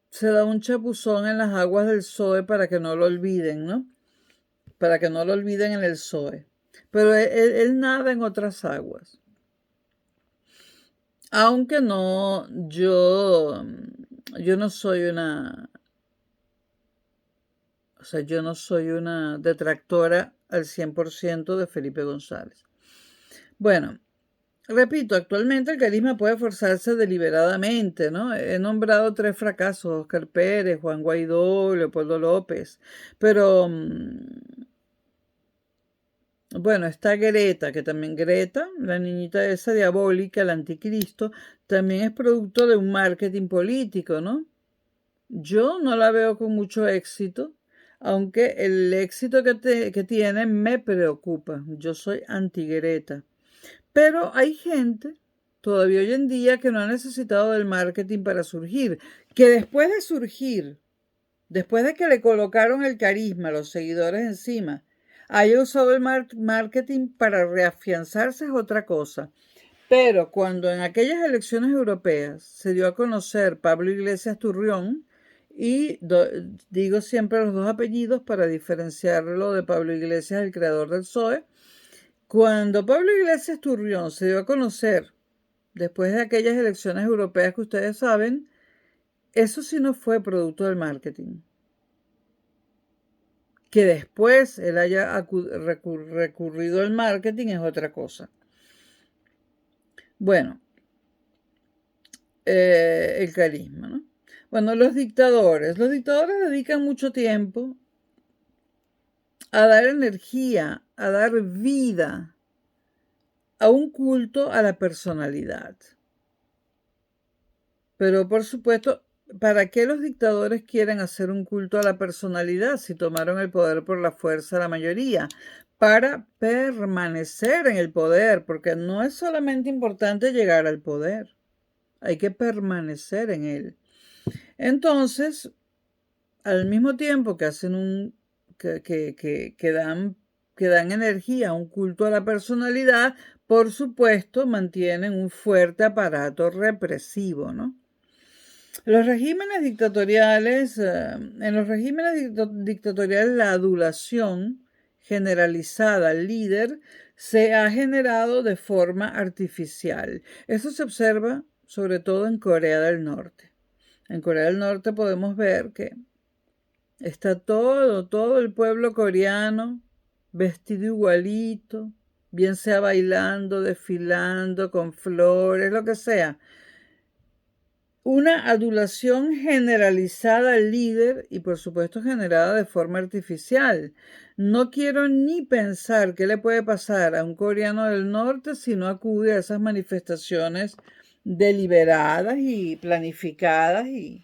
se da un chapuzón en las aguas del PSOE para que no lo olviden, ¿no? Para que no lo olviden en el PSOE. Pero él nada en otras aguas. Aunque no, yo no soy una, yo no soy una detractora al 100% de Felipe González. Bueno, repito, actualmente el carisma puede forzarse deliberadamente, ¿no? He nombrado 3 fracasos: Oscar Pérez, Juan Guaidó, Leopoldo López, pero bueno, está Greta, que también Greta, la niñita esa diabólica, el anticristo, también es producto de un marketing político, ¿no? Yo no la veo con mucho éxito, aunque el éxito que tiene me preocupa. Yo soy anti-Greta. Pero hay gente todavía hoy en día que no ha necesitado del marketing para surgir, que después de surgir, después de que le colocaron el carisma, los seguidores encima, haya usado el marketing para reafianzarse es otra cosa. Pero cuando en aquellas elecciones europeas se dio a conocer Pablo Iglesias Turrión, y digo siempre los 2 apellidos para diferenciarlo de Pablo Iglesias, el creador del PSOE, cuando Pablo Iglesias Turrión se dio a conocer después de aquellas elecciones europeas que ustedes saben, eso sí no fue producto del marketing. Que después él haya recurrido al marketing es otra cosa. Bueno, el carisma, ¿no? Bueno, los dictadores dedican mucho tiempo a dar energía, a dar vida a un culto a la personalidad. Pero por supuesto, ¿para qué los dictadores quieren hacer un culto a la personalidad si tomaron el poder por la fuerza de la mayoría? Para permanecer en el poder, porque no es solamente importante llegar al poder, hay que permanecer en él. Entonces, al mismo tiempo que hacen que dan energía, un culto a la personalidad, por supuesto, mantienen un fuerte aparato represivo, ¿no? Los regímenes dictatoriales, en los regímenes dictatoriales, la adulación generalizada al líder se ha generado de forma artificial. Eso se observa sobre todo en Corea del Norte. En Corea del Norte podemos ver que está todo el pueblo coreano vestido igualito, bien sea bailando, desfilando, con flores, lo que sea. Una adulación generalizada al líder y por supuesto generada de forma artificial. No quiero ni pensar qué le puede pasar a un coreano del norte si no acude a esas manifestaciones deliberadas y planificadas y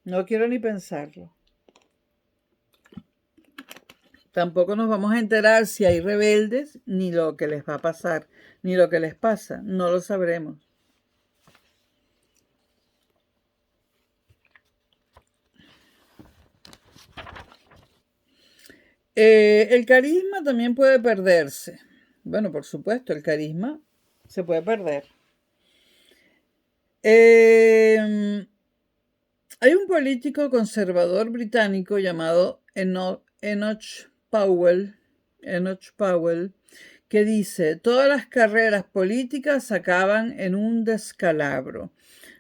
no quiero ni pensarlo. Tampoco nos vamos a enterar si hay rebeldes, ni lo que les va a pasar, ni lo que les pasa. No lo sabremos. El carisma también puede perderse. Bueno, por supuesto, el carisma se puede perder. Hay un político conservador británico llamado Enoch Powell, que dice: todas las carreras políticas acaban en un descalabro.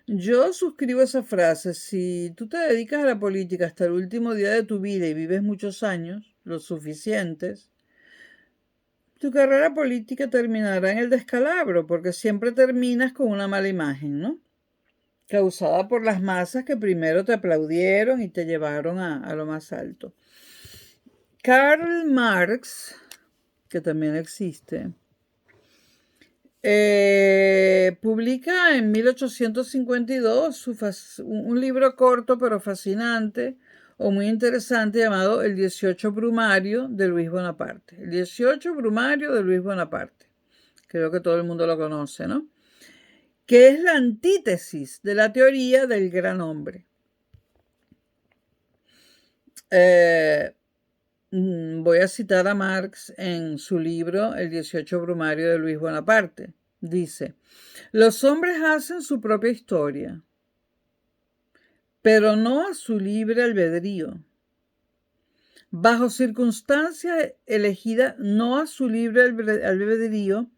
Yo suscribo esa frase. Si tú te dedicas a la política hasta el último día de tu vida y vives muchos años, los suficientes, tu carrera política terminará en el descalabro, porque siempre terminas con una mala imagen, ¿no? Causada por las masas que primero te aplaudieron y te llevaron a lo más alto. Karl Marx, que también existe, publica en 1852 un libro corto pero fascinante o muy interesante llamado El 18 Brumario de Luis Bonaparte. El 18 Brumario de Luis Bonaparte. Creo que todo el mundo lo conoce, ¿no? Que es la antítesis de la teoría del gran hombre. Voy a citar a Marx en su libro El 18 Brumario de Luis Bonaparte. Dice: los hombres hacen su propia historia, pero no a su libre albedrío. Bajo circunstancias elegidas no a su libre albedrío,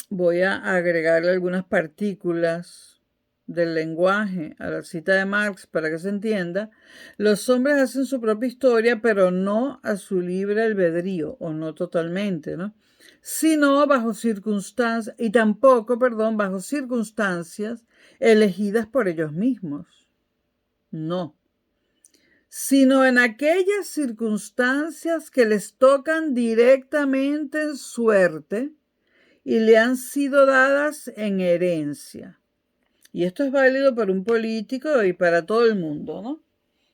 voy a agregarle algunas partículas del lenguaje a la cita de Marx para que se entienda. Los hombres hacen su propia historia, pero no a su libre albedrío, o no totalmente, ¿no? Sino bajo circunstancias, y tampoco, bajo circunstancias elegidas por ellos mismos. No. Sino en aquellas circunstancias que les tocan directamente en suerte y le han sido dadas en herencia. Y esto es válido para un político y para todo el mundo, ¿no?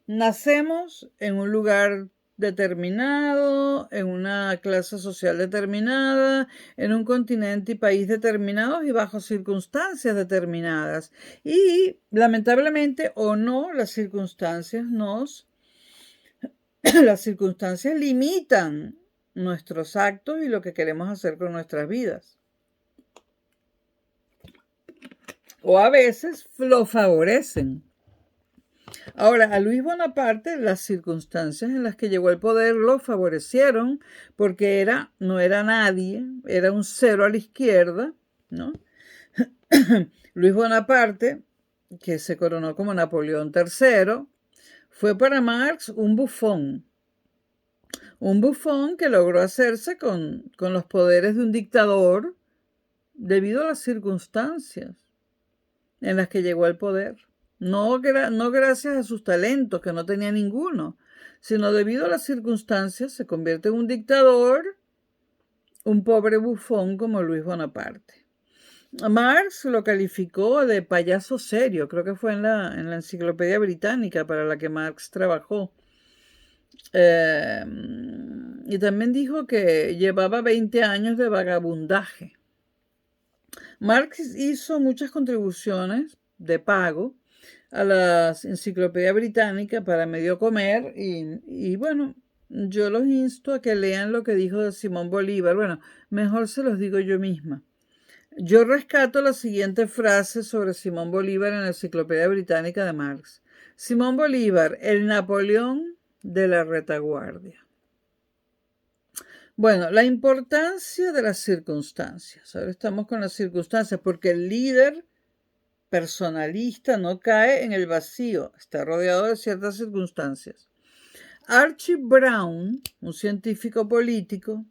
Nacemos en un lugar determinado, en una clase social determinada, en un continente y país determinados y bajo circunstancias determinadas. Y lamentablemente o no, las circunstancias limitan nuestros actos y lo que queremos hacer con nuestras vidas. O a veces lo favorecen. Ahora, a Luis Bonaparte las circunstancias en las que llegó al poder lo favorecieron porque no era nadie, era un cero a la izquierda, ¿no? Luis Bonaparte, que se coronó como Napoleón III, fue para Marx un bufón que logró hacerse con los poderes de un dictador debido a las circunstancias en las que llegó al poder. No gracias a sus talentos, que no tenía ninguno, sino debido a las circunstancias se convierte en un dictador, un pobre bufón como Luis Bonaparte. Marx lo calificó de payaso serio, creo que fue en la Enciclopedia Británica para la que Marx trabajó. Y también dijo que llevaba 20 años de vagabundaje. Marx hizo muchas contribuciones de pago a la Enciclopedia Británica para medio comer y bueno, yo los insto a que lean lo que dijo de Simón Bolívar. Bueno, mejor se los digo yo misma. Yo rescato la siguiente frase sobre Simón Bolívar en la Enciclopedia Británica de Marx. Simón Bolívar, el Napoleón de la retaguardia. Bueno, la importancia de las circunstancias. Ahora estamos con las circunstancias porque el líder personalista no cae en el vacío, está rodeado de ciertas circunstancias. Archie Brown, un científico político,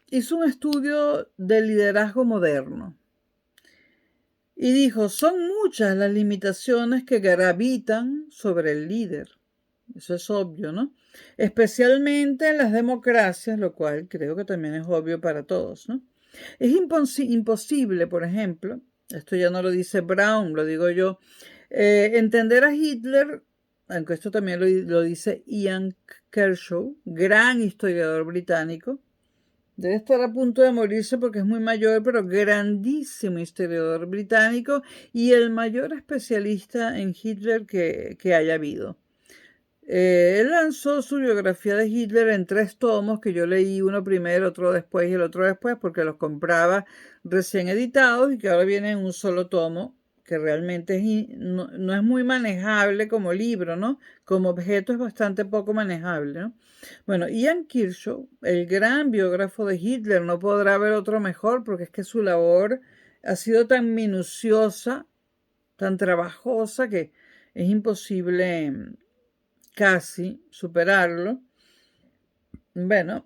hizo un estudio del liderazgo moderno y dijo, son muchas las limitaciones que gravitan sobre el líder. Eso es obvio, ¿no? Especialmente en las democracias, lo cual creo que también es obvio para todos, ¿no? Es imposible, por ejemplo, esto ya no lo dice Brown, lo digo yo, entender a Hitler, aunque esto también lo dice Ian Kershaw, gran historiador británico, debe estar a punto de morirse porque es muy mayor, pero grandísimo historiador británico y el mayor especialista en Hitler que haya habido. Él lanzó su biografía de Hitler en 3 tomos, que yo leí uno primero, otro después y el otro después, porque los compraba recién editados y que ahora viene en un solo tomo, que realmente no es muy manejable como libro, ¿no? Como objeto es bastante poco manejable, ¿no? Bueno, Ian Kershaw, el gran biógrafo de Hitler, no podrá haber otro mejor porque es que su labor ha sido tan minuciosa, tan trabajosa, que es imposible casi superarlo. Bueno,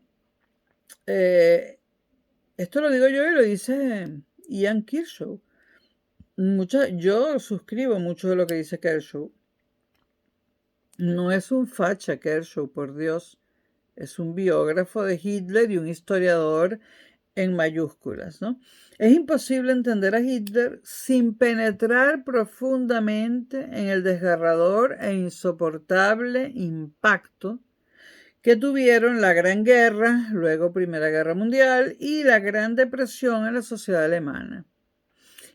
esto lo digo yo y lo dice Ian Kershaw. Yo suscribo mucho de lo que dice Kershaw. No es un facha Kershaw, por Dios. Es un biógrafo de Hitler y un historiador en mayúsculas, ¿no? Es imposible entender a Hitler sin penetrar profundamente en el desgarrador e insoportable impacto que tuvieron la Gran Guerra, luego Primera Guerra Mundial y la Gran Depresión en la sociedad alemana.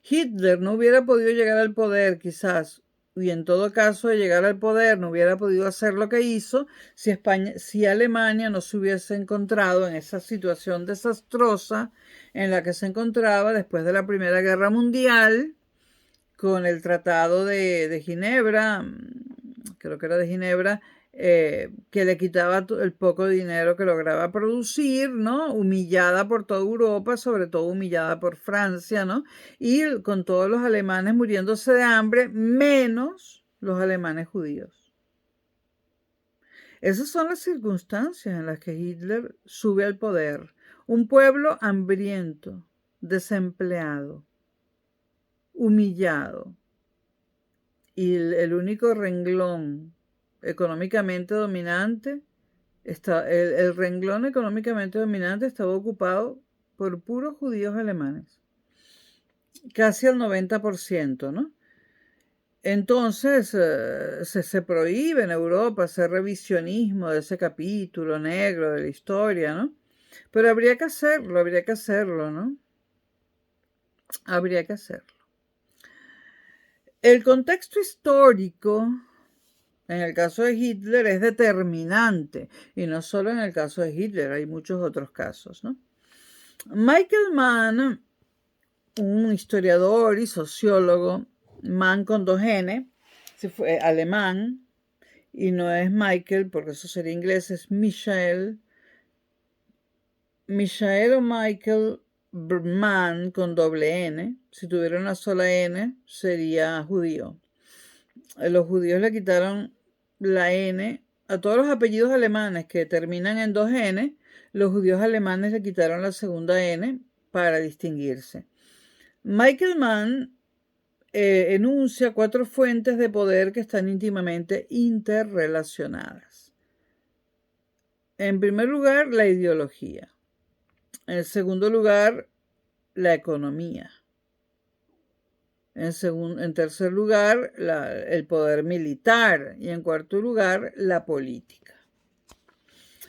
Hitler no hubiera podido llegar al poder, quizás, y en todo caso de llegar al poder no hubiera podido hacer lo que hizo si Alemania no se hubiese encontrado en esa situación desastrosa en la que se encontraba después de la Primera Guerra Mundial, con el Tratado de Ginebra, creo que era de Ginebra, que le quitaba el poco dinero que lograba producir, ¿no? Humillada por toda Europa, sobre todo humillada por Francia, ¿no? Y con todos los alemanes muriéndose de hambre, menos los alemanes judíos. Esas son las circunstancias en las que Hitler sube al poder. Un pueblo hambriento, desempleado, humillado. Y el único renglón económicamente dominante, el renglón económicamente dominante estaba ocupado por puros judíos alemanes. Casi el 90%, ¿no? Entonces se prohíbe en Europa hacer revisionismo de ese capítulo negro de la historia, ¿no? Pero habría que hacerlo, ¿no? Habría que hacerlo. El contexto histórico en el caso de Hitler es determinante, y no solo en el caso de Hitler, hay muchos otros casos, ¿no? Michael Mann, un historiador y sociólogo, Mann con 2 N, fue alemán, y no es Michael, porque eso sería inglés, es Michael o Michael Mann con doble N. Si tuviera una sola N, sería judío. Los judíos le quitaron la N a todos los apellidos alemanes que terminan en 2 N. Los judíos alemanes le quitaron la segunda N para distinguirse. Michael Mann enuncia 4 fuentes de poder que están íntimamente interrelacionadas. En primer lugar, la ideología. En segundo lugar, la economía. En tercer lugar, el poder militar. Y en cuarto lugar, la política.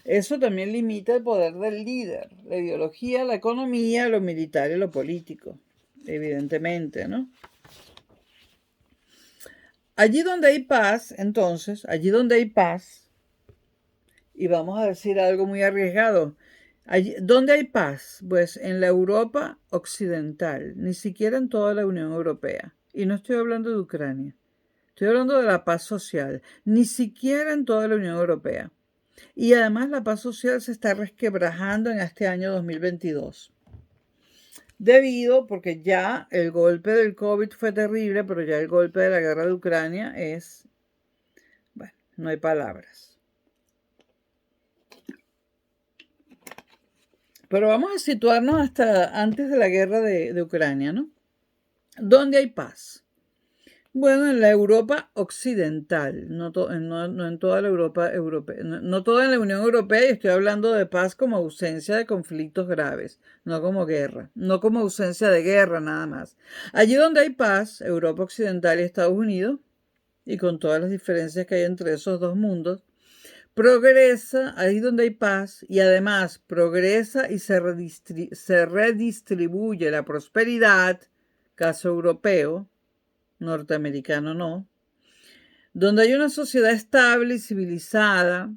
Eso también limita el poder del líder. La ideología, la economía, lo militar y lo político. Evidentemente, ¿no? Allí donde hay paz, entonces, allí donde hay paz, y vamos a decir algo muy arriesgado, ¿dónde hay paz? Pues en la Europa occidental, ni siquiera en toda la Unión Europea. Y no estoy hablando de Ucrania, estoy hablando de la paz social, ni siquiera en toda la Unión Europea. Y además la paz social se está resquebrajando en este año 2022. Porque ya el golpe del COVID fue terrible, pero ya el golpe de la guerra de Ucrania es, bueno, no hay palabras. Pero vamos a situarnos hasta antes de la guerra de Ucrania, ¿no? ¿Dónde hay paz? Bueno, en la Europa occidental, no en toda la Europa europea, no toda en la Unión Europea, y estoy hablando de paz como ausencia de conflictos graves, no como guerra, no como ausencia de guerra nada más. Allí donde hay paz, Europa occidental y Estados Unidos, y con todas las diferencias que hay entre esos dos mundos, progresa ahí donde hay paz y además progresa y se redistribuye la prosperidad, caso europeo, norteamericano no, donde hay una sociedad estable y civilizada,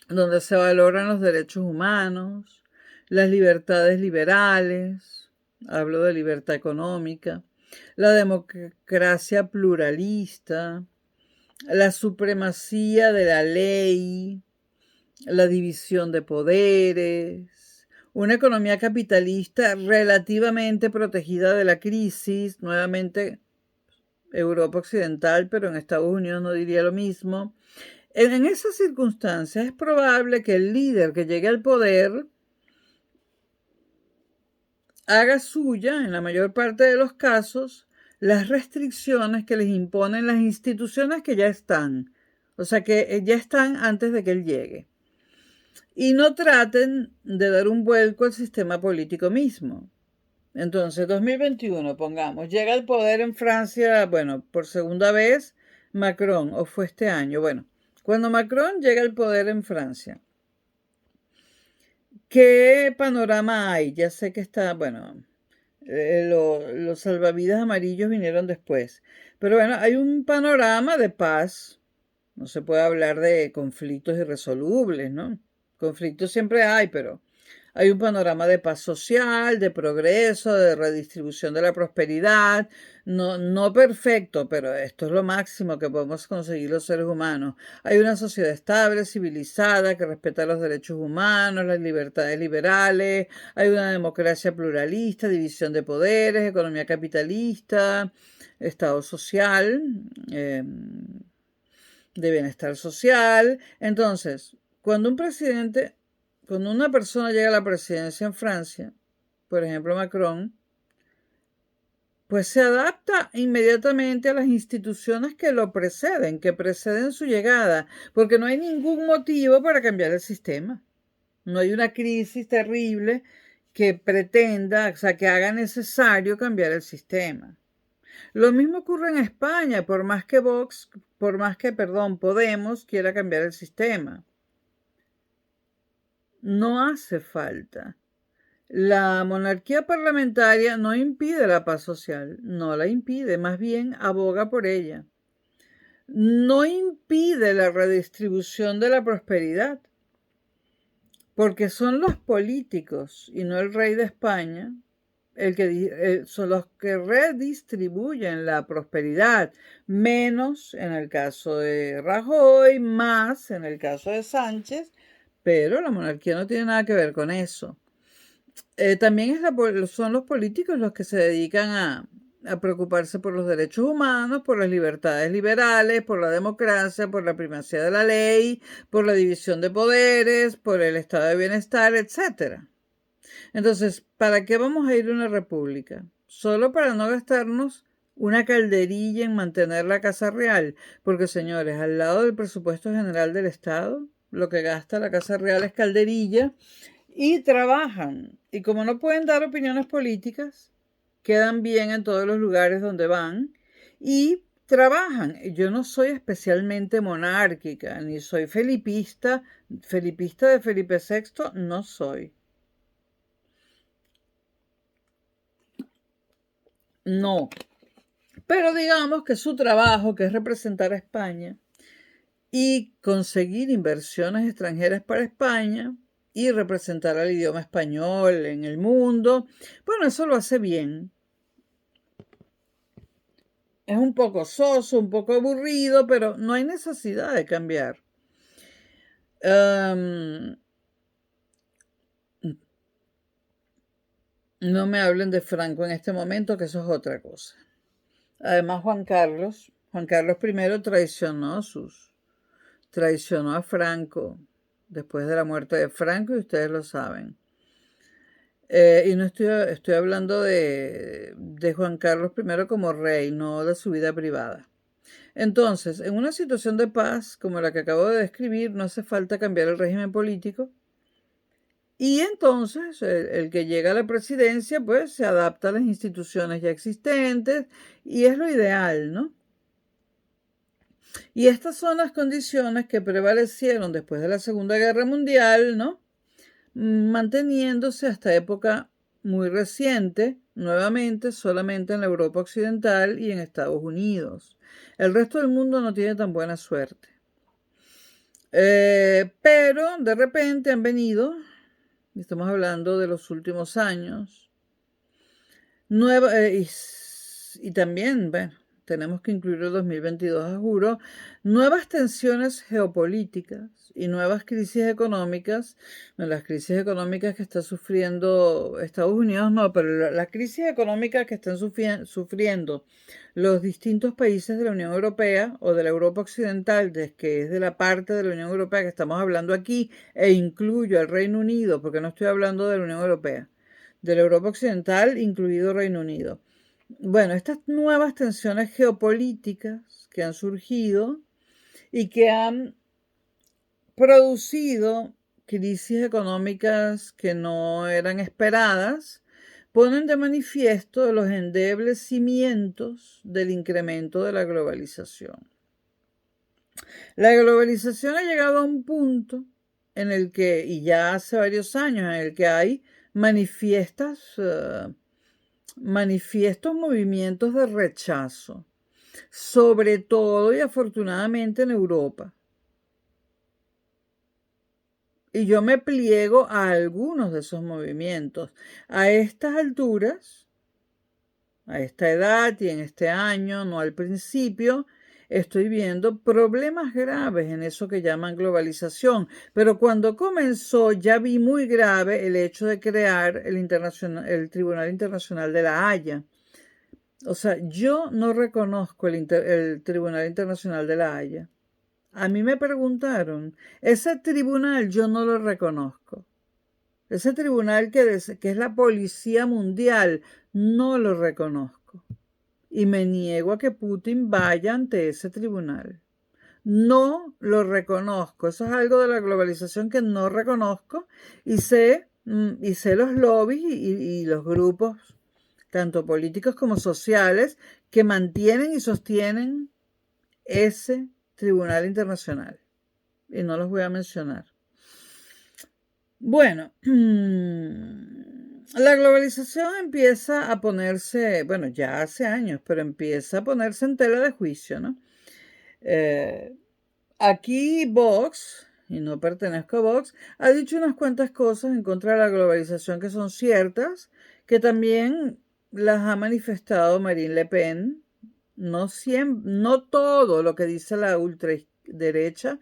donde se valoran los derechos humanos, las libertades liberales, hablo de libertad económica, la democracia pluralista, la supremacía de la ley, la división de poderes, una economía capitalista relativamente protegida de la crisis, nuevamente Europa occidental, pero en Estados Unidos no diría lo mismo. En esas circunstancias es probable que el líder que llegue al poder haga suya, en la mayor parte de los casos, las restricciones que les imponen las instituciones que ya están, o sea que ya están antes de que él llegue. Y no traten de dar un vuelco al sistema político mismo. Entonces, 2021, pongamos, llega al poder en Francia, bueno, por segunda vez, Macron, o fue este año. Bueno, cuando Macron llega al poder en Francia, ¿qué panorama hay? Ya sé que está, bueno, los salvavidas amarillos vinieron después. Pero bueno, hay un panorama de paz. No se puede hablar de conflictos irresolubles, ¿no? Conflictos siempre hay, pero hay un panorama de paz social, de progreso, de redistribución de la prosperidad. No perfecto, pero esto es lo máximo que podemos conseguir los seres humanos. Hay una sociedad estable, civilizada, que respeta los derechos humanos, las libertades liberales. Hay una democracia pluralista, división de poderes, economía capitalista, Estado social, de bienestar social. Entonces, cuando una persona llega a la presidencia en Francia, por ejemplo Macron, pues se adapta inmediatamente a las instituciones que lo preceden, que preceden su llegada, porque no hay ningún motivo para cambiar el sistema. No hay una crisis terrible que pretenda, o sea, que haga necesario cambiar el sistema. Lo mismo ocurre en España, por más que Podemos quiera cambiar el sistema. No hace falta. La monarquía parlamentaria no impide la paz social, no la impide, más bien aboga por ella. No impide la redistribución de la prosperidad, porque son los políticos y no el rey de España son los que redistribuyen la prosperidad, menos en el caso de Rajoy, más en el caso de Sánchez, pero la monarquía no tiene nada que ver con eso. También son los políticos los que se dedican a preocuparse por los derechos humanos, por las libertades liberales, por la democracia, por la primacía de la ley, por la división de poderes, por el estado de bienestar, etc. Entonces, ¿para qué vamos a ir a una república? Solo para no gastarnos una calderilla en mantener la Casa Real, porque señores, al lado del presupuesto general del Estado, lo que gasta la Casa Real es calderilla y trabajan. Y como no pueden dar opiniones políticas, quedan bien en todos los lugares donde van y trabajan. Yo no soy especialmente monárquica, ni soy felipista. Felipista de Felipe VI no soy. No. Pero digamos que su trabajo, que es representar a España y conseguir inversiones extranjeras para España y representar al idioma español en el mundo, bueno, eso lo hace bien. Es un poco soso, un poco aburrido, pero no hay necesidad de cambiar. No me hablen de Franco en este momento, que eso es otra cosa. Además, Juan Carlos I traicionó a Franco después de la muerte de Franco y ustedes lo saben. Y no estoy hablando de Juan Carlos I como rey, no de su vida privada. Entonces, en una situación de paz como la que acabo de describir, no hace falta cambiar el régimen político. Y entonces el que llega a la presidencia, pues se adapta a las instituciones ya existentes y es lo ideal, ¿no? Y estas son las condiciones que prevalecieron después de la Segunda Guerra Mundial, ¿no? Manteniéndose hasta época muy reciente, nuevamente solamente en la Europa Occidental y en Estados Unidos. El resto del mundo no tiene tan buena suerte. Pero de repente han venido, estamos hablando de los últimos años, y también, bueno, tenemos que incluir el 2022, juro, nuevas tensiones geopolíticas y nuevas crisis económicas. Las crisis económicas que está sufriendo Estados Unidos, no, pero las crisis económicas que están sufriendo los distintos países de la Unión Europea o de la Europa Occidental, que es de la parte de la Unión Europea que estamos hablando aquí, e incluyo al Reino Unido, porque no estoy hablando de la Unión Europea, de la Europa Occidental, incluido Reino Unido. Bueno, estas nuevas tensiones geopolíticas que han surgido y que han producido crisis económicas que no eran esperadas, ponen de manifiesto los endebles cimientos del incremento de la globalización. La globalización ha llegado a un punto en el que, y ya hace varios años, en el que hay manifiestos movimientos de rechazo, sobre todo y afortunadamente en Europa. Y yo me pliego a algunos de esos movimientos. A estas alturas, a esta edad y en este año, no al principio, estoy viendo problemas graves en eso que llaman globalización. Pero cuando comenzó ya vi muy grave el hecho de crear el Tribunal Internacional de la Haya. O sea, yo no reconozco el Tribunal Internacional de la Haya. A mí me preguntaron, ese tribunal yo no lo reconozco. Ese tribunal que es la policía mundial, no lo reconozco. Y me niego a que Putin vaya ante ese tribunal. No lo reconozco. Eso es algo de la globalización que no reconozco y sé los lobbies y los grupos, tanto políticos como sociales, que mantienen y sostienen ese Tribunal Internacional. Y no los voy a mencionar. Bueno, la globalización empieza a ponerse, bueno, ya hace años, pero empieza a ponerse en tela de juicio, ¿no? Aquí Vox, y no pertenezco a Vox, ha dicho unas cuantas cosas en contra de la globalización que son ciertas, que también las ha manifestado Marine Le Pen. No todo lo que dice la ultraderecha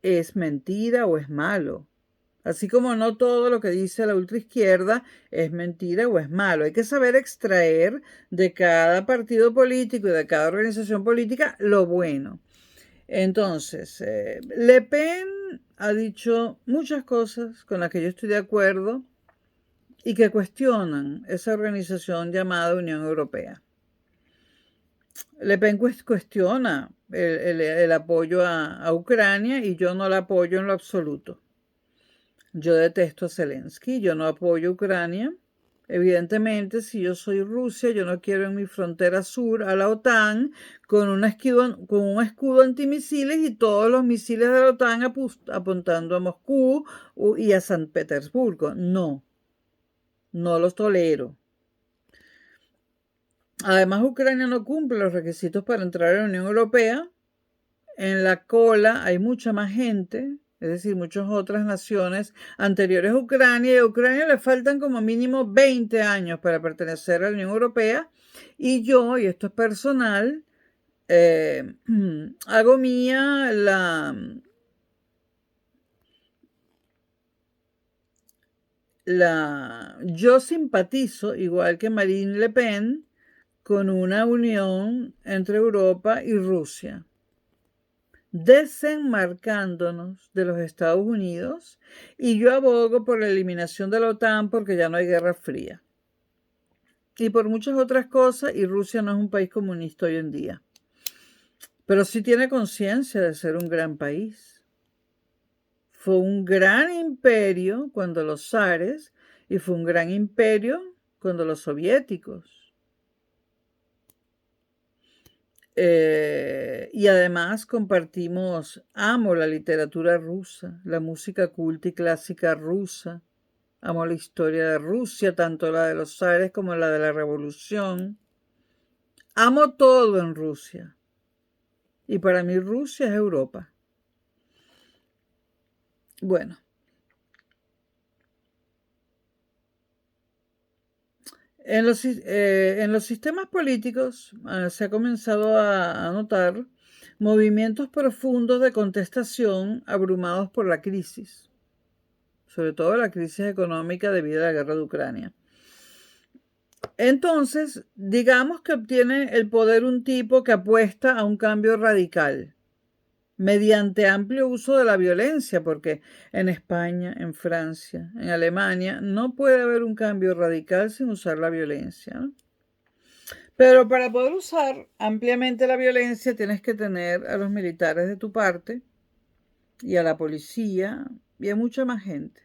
es mentira o es malo. Así como no todo lo que dice la ultraizquierda es mentira o es malo. Hay que saber extraer de cada partido político y de cada organización política lo bueno. Entonces, Le Pen ha dicho muchas cosas con las que yo estoy de acuerdo y que cuestionan esa organización llamada Unión Europea. Le Pen cuestiona el apoyo a Ucrania y yo no la apoyo en lo absoluto. Yo detesto a Zelensky, yo no apoyo a Ucrania. Evidentemente, si yo soy Rusia, yo no quiero en mi frontera sur a la OTAN con un escudo antimisiles y todos los misiles de la OTAN apuntando a Moscú y a San Petersburgo. No, no los tolero. Además, Ucrania no cumple los requisitos para entrar a la Unión Europea. En la cola hay mucha más gente, es decir, muchas otras naciones anteriores a Ucrania, y a Ucrania le faltan como mínimo 20 años para pertenecer a la Unión Europea, y yo, y esto es personal, hago mía yo simpatizo, igual que Marine Le Pen, con una unión entre Europa y Rusia, desenmarcándonos de los Estados Unidos, y yo abogo por la eliminación de la OTAN porque ya no hay guerra fría. Y por muchas otras cosas, y Rusia no es un país comunista hoy en día. Pero sí tiene conciencia de ser un gran país. Fue un gran imperio cuando los zares, y fue un gran imperio cuando los soviéticos. Y además amo la literatura rusa, la música culta y clásica rusa, amo la historia de Rusia, tanto la de los zares como la de la revolución. Amo todo en Rusia. Y para mí Rusia es Europa. Bueno. En los sistemas políticos se ha comenzado a notar movimientos profundos de contestación abrumados por la crisis, sobre todo la crisis económica debido a la guerra de Ucrania. Entonces, digamos que obtiene el poder un tipo que apuesta a un cambio radical mediante amplio uso de la violencia, porque en España, en Francia, en Alemania, no puede haber un cambio radical sin usar la violencia, ¿no? Pero para poder usar ampliamente la violencia tienes que tener a los militares de tu parte y a la policía y a mucha más gente,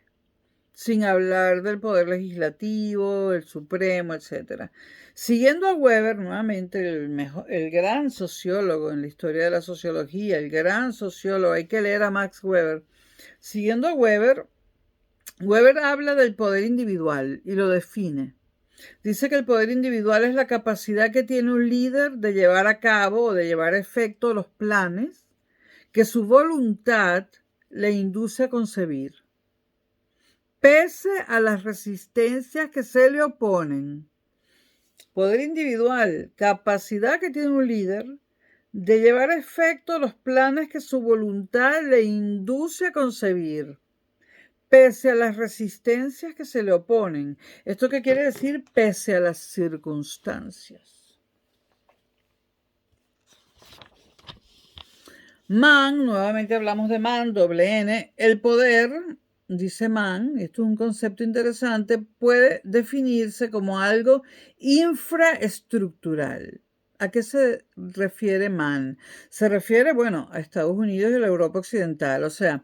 sin hablar del poder legislativo, el supremo, etc. Siguiendo a Weber, nuevamente el gran sociólogo en la historia de la sociología, el gran sociólogo, hay que leer a Max Weber. Siguiendo a Weber, Weber habla del poder individual y lo define. Dice que el poder individual es la capacidad que tiene un líder de llevar a cabo o de llevar a efecto los planes que su voluntad le induce a concebir, pese a las resistencias que se le oponen. Poder individual, capacidad que tiene un líder de llevar a efecto los planes que su voluntad le induce a concebir, pese a las resistencias que se le oponen. ¿Esto qué quiere decir? Pese a las circunstancias. Mann, nuevamente hablamos de Mann, doble N, el poder, dice Mann, esto es un concepto interesante, puede definirse como algo infraestructural. ¿A qué se refiere Mann? Se refiere, bueno, a Estados Unidos y a la Europa occidental. O sea,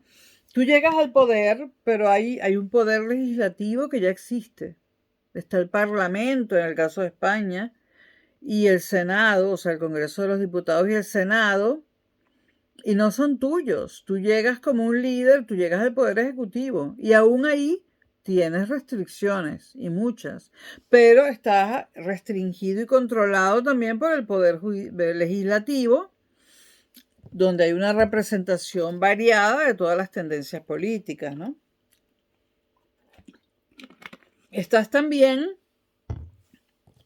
tú llegas al poder, pero hay un poder legislativo que ya existe. Está el Parlamento, en el caso de España, y el Senado, o sea, el Congreso de los Diputados y el Senado, y no son tuyos. Tú llegas como un líder, tú llegas al Poder Ejecutivo, y aún ahí tienes restricciones, y muchas, pero estás restringido y controlado también por el Poder Legislativo, donde hay una representación variada de todas las tendencias políticas, ¿no? Estás también,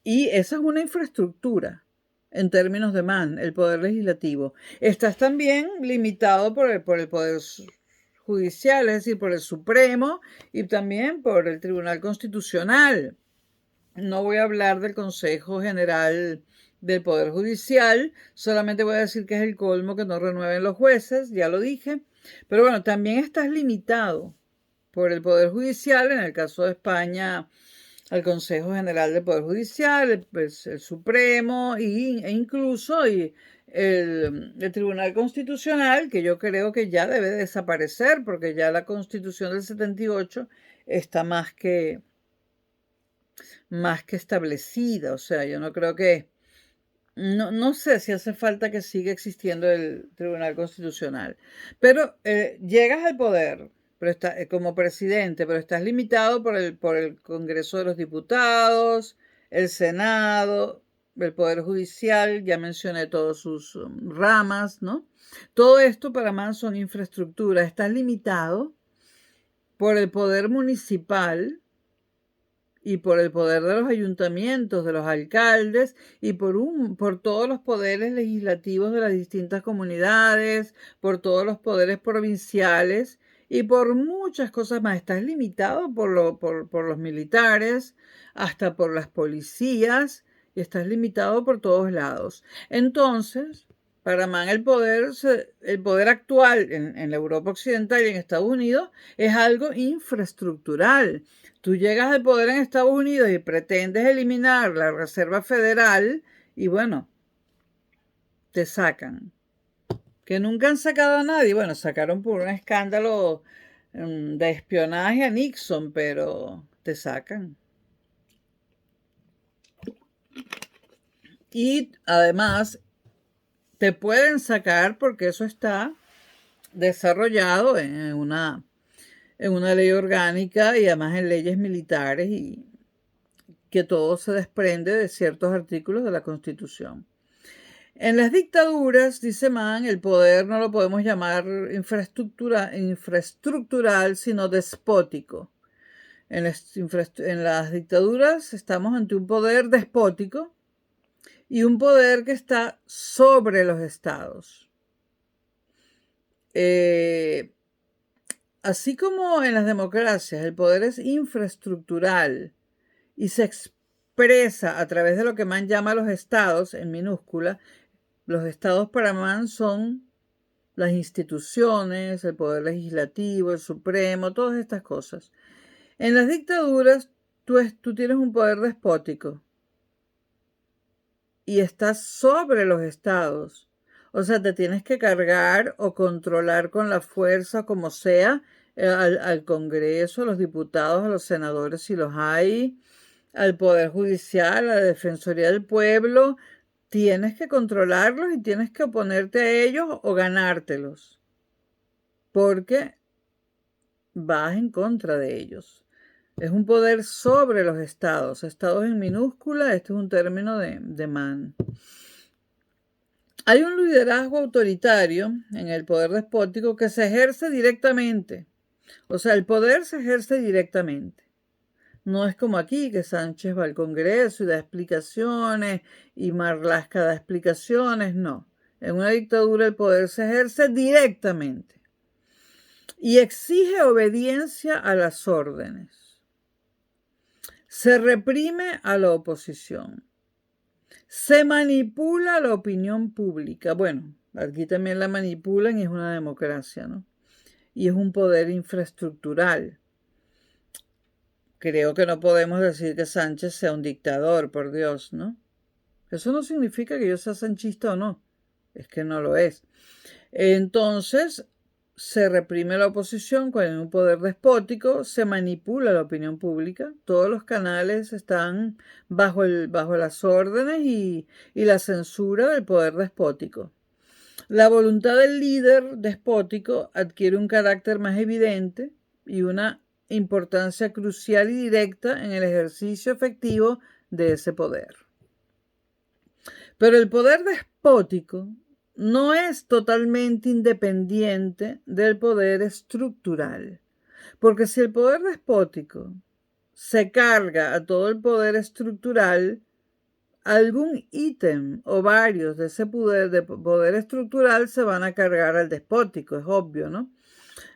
y esa es una infraestructura en términos de Mann, el poder legislativo. Estás también limitado por el poder judicial, es decir, por el Supremo y también por el Tribunal Constitucional. No voy a hablar del Consejo General del Poder Judicial, solamente voy a decir que es el colmo que no renueven los jueces, ya lo dije. Pero bueno, también estás limitado por el Poder Judicial, en el caso de España, al Consejo General del Poder Judicial, el Supremo e incluso el Tribunal Constitucional, que yo creo que ya debe desaparecer, porque ya la Constitución del 78 está más que establecida. O sea, yo no creo que... No sé si hace falta que siga existiendo el Tribunal Constitucional, pero llegas al poder pero como presidente, pero estás limitado por el Congreso de los Diputados, el Senado, el Poder Judicial, ya mencioné todas sus ramas, ¿no? Todo esto para más son infraestructuras. Estás limitado por el poder municipal y por el poder de los ayuntamientos, de los alcaldes y por todos los poderes legislativos de las distintas comunidades, por todos los poderes provinciales y por muchas cosas más. Estás limitado por los militares, hasta por las policías, y estás limitado por todos lados. Entonces, para Man el poder actual en la Europa Occidental y en Estados Unidos es algo infraestructural. Tú llegas al poder en Estados Unidos y pretendes eliminar la Reserva Federal y bueno, te sacan. Que nunca han sacado a nadie. Bueno, sacaron por un escándalo de espionaje a Nixon, pero te sacan. Y además te pueden sacar porque eso está desarrollado en una ley orgánica y además en leyes militares y que todo se desprende de ciertos artículos de la Constitución. En las dictaduras, dice Mann, el poder no lo podemos llamar infraestructural, sino despótico. En las dictaduras estamos ante un poder despótico y un poder que está sobre los estados. Así como en las democracias el poder es infraestructural y se expresa a través de lo que Mann llama los estados, en minúscula, los estados para Mann son las instituciones, el poder legislativo, el supremo, todas estas cosas. En las dictaduras tú tienes un poder despótico y estás sobre los estados. O sea, te tienes que cargar o controlar con la fuerza, como sea, al Congreso, a los diputados, a los senadores, si los hay, al Poder Judicial, a la Defensoría del Pueblo. Tienes que controlarlos y tienes que oponerte a ellos o ganártelos, porque vas en contra de ellos. Es un poder sobre los estados. Estados en minúscula, este es un término de Mann. Hay un liderazgo autoritario en el poder despótico que se ejerce directamente. O sea, el poder se ejerce directamente. No es como aquí, que Sánchez va al Congreso y da explicaciones y Marlaska da explicaciones, no. En una dictadura el poder se ejerce directamente y exige obediencia a las órdenes. Se reprime a la oposición. Se manipula la opinión pública. Bueno, aquí también la manipulan y es una democracia, ¿no? Y es un poder infraestructural. Creo que no podemos decir que Sánchez sea un dictador, por Dios, ¿no? Eso no significa que yo sea sanchista o no. Es que no lo es. Entonces, se reprime la oposición con un poder despótico, se manipula la opinión pública, todos los canales están bajo las órdenes y la censura del poder despótico. La voluntad del líder despótico adquiere un carácter más evidente y una importancia crucial y directa en el ejercicio efectivo de ese poder. Pero el poder despótico no es totalmente independiente del poder estructural, porque si el poder despótico se carga a todo el poder estructural, algún ítem o varios de ese poder estructural se van a cargar al despótico, es obvio, ¿no?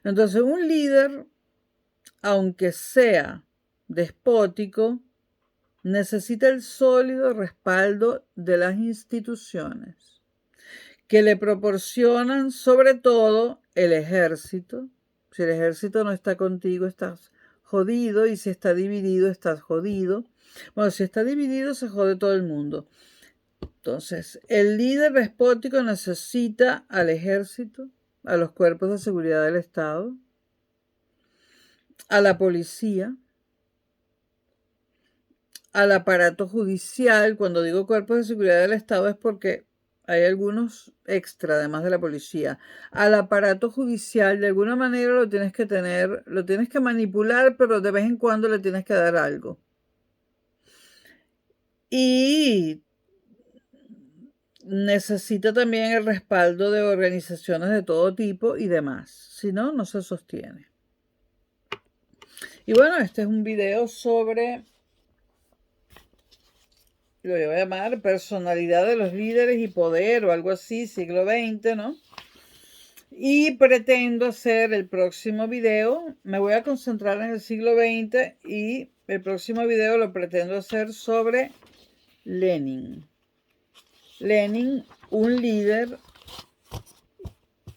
Entonces, un líder, aunque sea despótico, necesita el sólido respaldo de las instituciones, que le proporcionan sobre todo el ejército. Si el ejército no está contigo, estás jodido, y si está dividido, estás jodido. Bueno, si está dividido, se jode todo el mundo. Entonces, el líder despótico necesita al ejército, a los cuerpos de seguridad del Estado, a la policía, al aparato judicial. Cuando digo cuerpos de seguridad del Estado es porque hay algunos extra, además de la policía. Al aparato judicial, de alguna manera lo tienes que tener, lo tienes que manipular, pero de vez en cuando le tienes que dar algo. Y necesita también el respaldo de organizaciones de todo tipo y demás. Si no, no se sostiene. Y bueno, este es un video sobre, lo voy a llamar personalidad de los líderes y poder o algo así, siglo XX, ¿no? Y pretendo hacer el próximo video, me voy a concentrar en el siglo XX y el próximo video lo pretendo hacer sobre Lenin. Lenin, un líder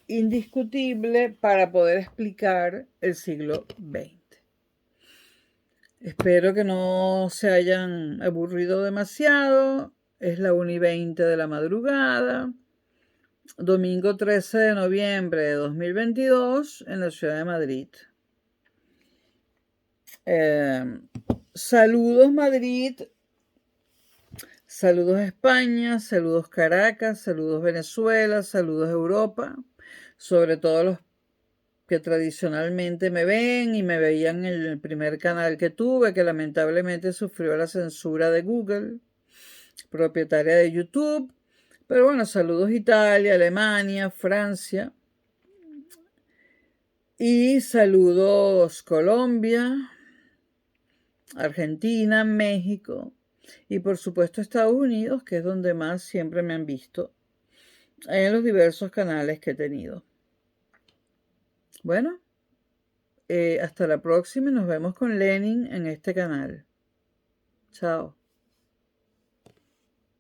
indiscutible para poder explicar el siglo XX. Espero que no se hayan aburrido demasiado. Es la 1:20 de la madrugada. Domingo 13 de noviembre de 2022 en la ciudad de Madrid. Saludos Madrid, saludos España, saludos Caracas, saludos Venezuela, saludos Europa, sobre todo los que tradicionalmente me ven y me veían en el primer canal que tuve, que lamentablemente sufrió la censura de Google, propietaria de YouTube. Pero bueno, saludos Italia, Alemania, Francia. Y saludos Colombia, Argentina, México y por supuesto Estados Unidos, que es donde más siempre me han visto en los diversos canales que he tenido. Bueno, hasta la próxima y nos vemos con Lenin en este canal. Chao.